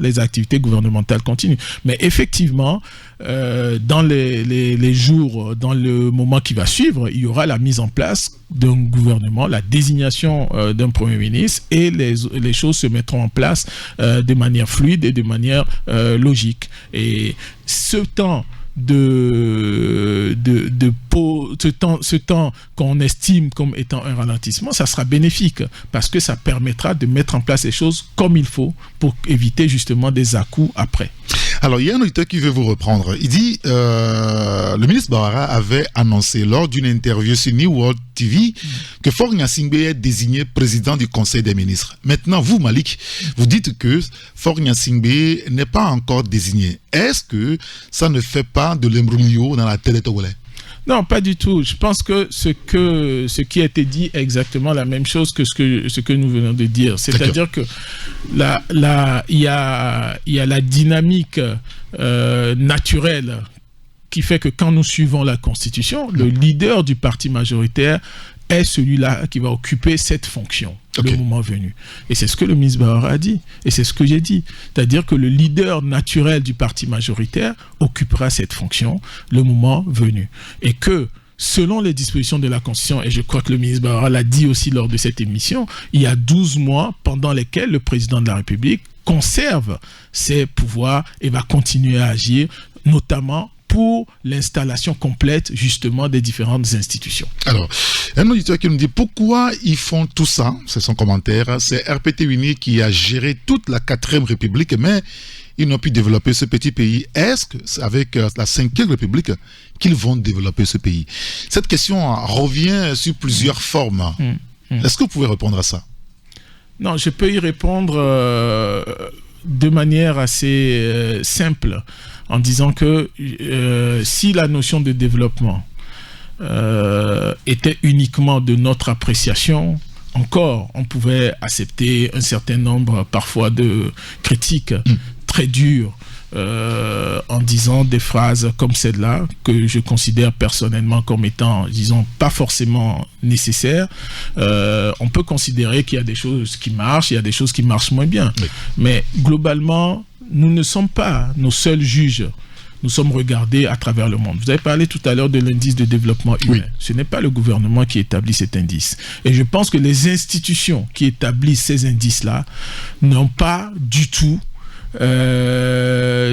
les activités gouvernementales continuent. Mais effectivement, dans les jours, dans le moment qui va suivre, il y aura la mise en place d'un gouvernement, la désignation d'un Premier ministre et les choses se mettront en place de manière fluide et de manière logique. Et ce temps ce temps qu'on estime comme étant un ralentissement, ça sera bénéfique parce que ça permettra de mettre en place les choses comme il faut pour éviter justement des à-coups après. Alors, il y a un auditeur qui veut vous reprendre. Il dit, le ministre Bawara avait annoncé lors d'une interview sur New World TV que Faure Gnassingbé est désigné président du Conseil des ministres. Maintenant, vous, Malik, vous dites que Faure Gnassingbé n'est pas encore désigné. Est-ce que ça ne fait pas de l'imbroglio dans la tête des Togolais? Non, pas du tout. Je pense que ce qui a été dit est exactement la même chose que ce que nous venons de dire. C'est-à-dire que il y a la dynamique naturelle qui fait que quand nous suivons la Constitution, le leader du parti majoritaire est celui-là qui va occuper cette fonction le moment venu. Et c'est ce que le ministre Bawara a dit. Et c'est ce que j'ai dit. C'est-à-dire que le leader naturel du parti majoritaire occupera cette fonction le moment venu. Et que, selon les dispositions de la Constitution, et je crois que le ministre Bawara l'a dit aussi lors de cette émission, il y a 12 mois pendant lesquels le président de la République conserve ses pouvoirs et va continuer à agir, notamment pour l'installation complète justement des différentes institutions. Alors, un auditeur qui nous dit pourquoi ils font tout ça, c'est son commentaire, c'est RPT Uni qui a géré toute la 4e République, mais ils n'ont pu développer ce petit pays. Est-ce que c'est avec la 5e République qu'ils vont développer ce pays? Cette question revient sur plusieurs formes. Est-ce que vous pouvez répondre à ça? Non, je peux y répondre de manière assez simple, en disant que si la notion de développement était uniquement de notre appréciation, encore, on pouvait accepter un certain nombre parfois de critiques très dures en disant des phrases comme celle-là, que je considère personnellement comme étant, disons, pas forcément nécessaires. On peut considérer qu'il y a des choses qui marchent, il y a des choses qui marchent moins bien. Oui. Mais globalement, nous ne sommes pas nos seuls juges. Nous sommes regardés à travers le monde. Vous avez parlé tout à l'heure de l'indice de développement humain. Oui. Ce n'est pas le gouvernement qui établit cet indice. Et je pense que les institutions qui établissent ces indices-là n'ont pas du tout ne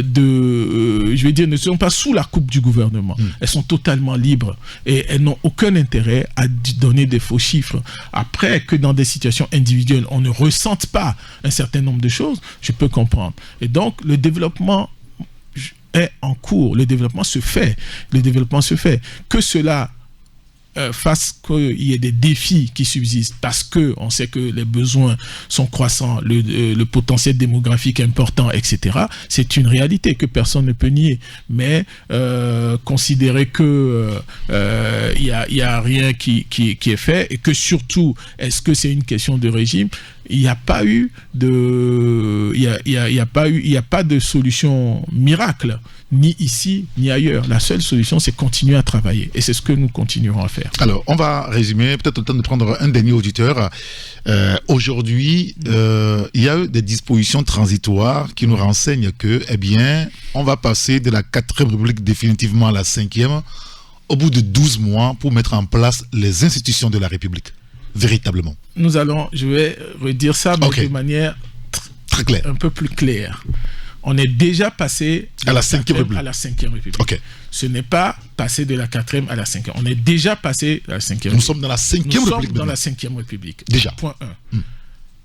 sont pas sous la coupe du gouvernement. Elles sont totalement libres et elles n'ont aucun intérêt à donner des faux chiffres. Après, que dans des situations individuelles, on ne ressente pas un certain nombre de choses, je peux comprendre. Et donc, le développement est en cours, le développement se fait. Que cela fasse qu'il y ait des défis qui subsistent parce qu'on sait que les besoins sont croissants, le potentiel démographique est important, etc. C'est une réalité que personne ne peut nier. Mais considérer que il y a rien qui est fait et que surtout, est-ce que c'est une question de régime? Il n'y a pas eu de solution miracle, ni ici ni ailleurs. La seule solution, c'est continuer à travailler, et c'est ce que nous continuerons à faire. Alors, on va résumer, peut-être le temps de prendre un dernier auditeur. Aujourd'hui, il y a eu des dispositions transitoires qui nous renseignent que, on va passer de la 4e République définitivement à la 5e au bout de 12 mois pour mettre en place les institutions de la République. Véritablement. Je vais redire ça, mais de manière très claire, un peu plus claire. On est déjà passé à la 5e République. À la 5e République. Ce n'est pas passé de la 4e à la 5e. On est déjà passé à la 5e République. Nous sommes dans la 5e République. Nous sommes dans la 5e République. Déjà. Point 1.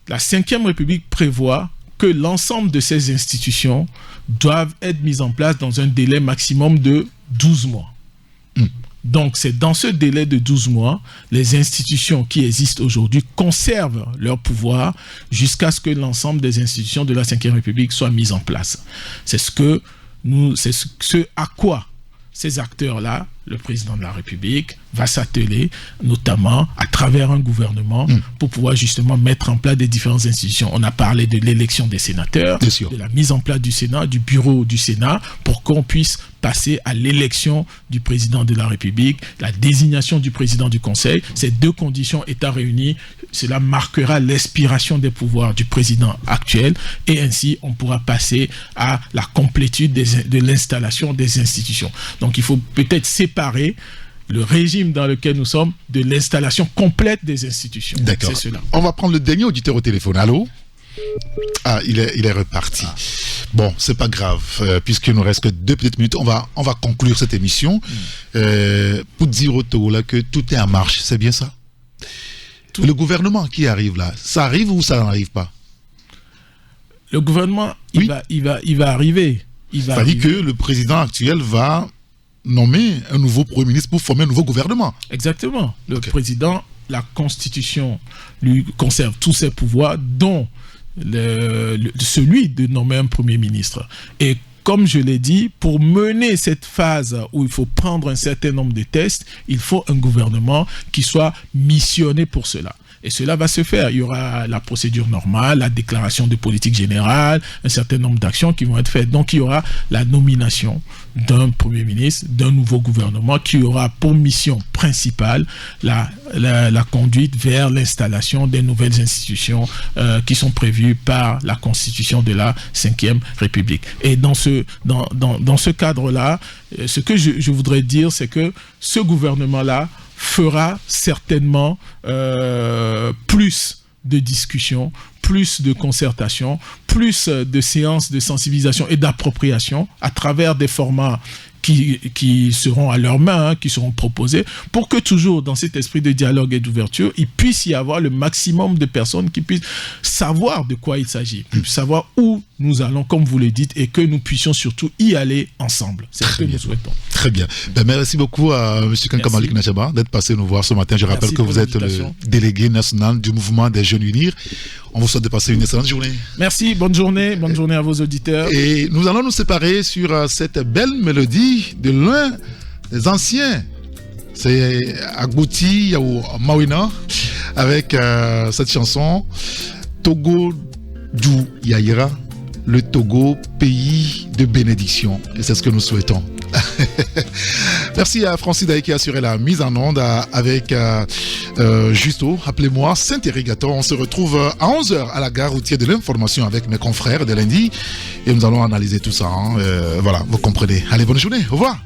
La 5e République prévoit que l'ensemble de ces institutions doivent être mises en place dans un délai maximum de 12 mois. Donc, c'est dans ce délai de 12 mois, les institutions qui existent aujourd'hui conservent leur pouvoir jusqu'à ce que l'ensemble des institutions de la 5e République soient mises en place. C'est ce à quoi ces acteurs-là, le président de la République, va s'atteler, notamment à travers un gouvernement, pour pouvoir justement mettre en place des différentes institutions. On a parlé de l'élection des sénateurs, de la mise en place du Sénat, du bureau du Sénat, pour qu'on puisse passer à l'élection du président de la République, la désignation du président du Conseil. Ces deux conditions étant réunies, cela marquera l'expiration des pouvoirs du président actuel, et ainsi on pourra passer à la complétude de l'installation des institutions. Donc il faut peut-être séparer le régime dans lequel nous sommes de l'installation complète des institutions. D'accord. C'est cela. On va prendre le dernier auditeur au téléphone. Allô? Ah, il est reparti. Bon, c'est pas grave, puisqu'il nous reste que 2 petites minutes. On va conclure cette émission pour dire au Togo là que tout est en marche. C'est bien ça? Le gouvernement qui arrive là, ça arrive ou ça n'arrive pas? Le gouvernement, il va arriver. Ça dit que le président actuel va nommer un nouveau Premier ministre pour former un nouveau gouvernement. Exactement. Le président, la Constitution lui conserve tous ses pouvoirs, dont celui de nommer un Premier ministre. Et comme je l'ai dit, pour mener cette phase où il faut prendre un certain nombre de tests, il faut un gouvernement qui soit missionné pour cela. Et cela va se faire. Il y aura la procédure normale, la déclaration de politique générale, un certain nombre d'actions qui vont être faites. Donc il y aura la nomination d'un Premier ministre, d'un nouveau gouvernement qui aura pour mission principale la conduite vers l'installation des nouvelles institutions qui sont prévues par la Constitution de la 5e République. Et dans ce cadre-là, ce que je voudrais dire, c'est que ce gouvernement-là fera certainement plus de discussions, plus de concertation, plus de séances de sensibilisation et d'appropriation à travers des formats qui seront à leur main, qui seront proposés, pour que toujours dans cet esprit de dialogue et d'ouverture, il puisse y avoir le maximum de personnes qui puissent savoir de quoi il s'agit, savoir où nous allons, comme vous le dites, et que nous puissions surtout y aller ensemble. C'est ce que nous souhaitons. Très bien. Merci beaucoup à M. Kanka Malik Nachaba d'être passé nous voir ce matin. Je rappelle que vous êtes le délégué national du mouvement des Jeunes Unir. On vous souhaite de passer une excellente journée. Merci, bonne journée à vos auditeurs. Et nous allons nous séparer sur cette belle mélodie de l'un des anciens. C'est Agouti ou Mawina avec cette chanson Togo du Yaira. le Togo, pays de bénédiction. Et c'est ce que nous souhaitons. Merci à Francis Daï qui a assuré la mise en onde avec Justo, appelez-moi Saint-Irrigator. On se retrouve à 11h à la gare routière de l'information avec mes confrères de lundi et nous allons analyser tout ça. Voilà, vous comprenez. Allez, bonne journée, au revoir.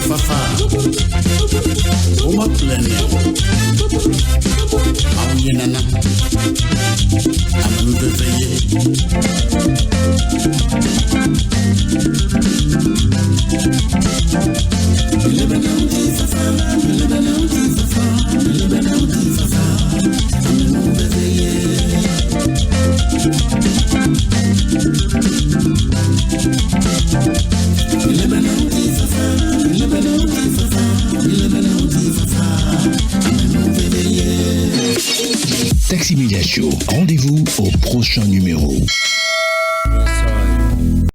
Fafa, uma plena. Taxi Media Show, rendez-vous au prochain numéro.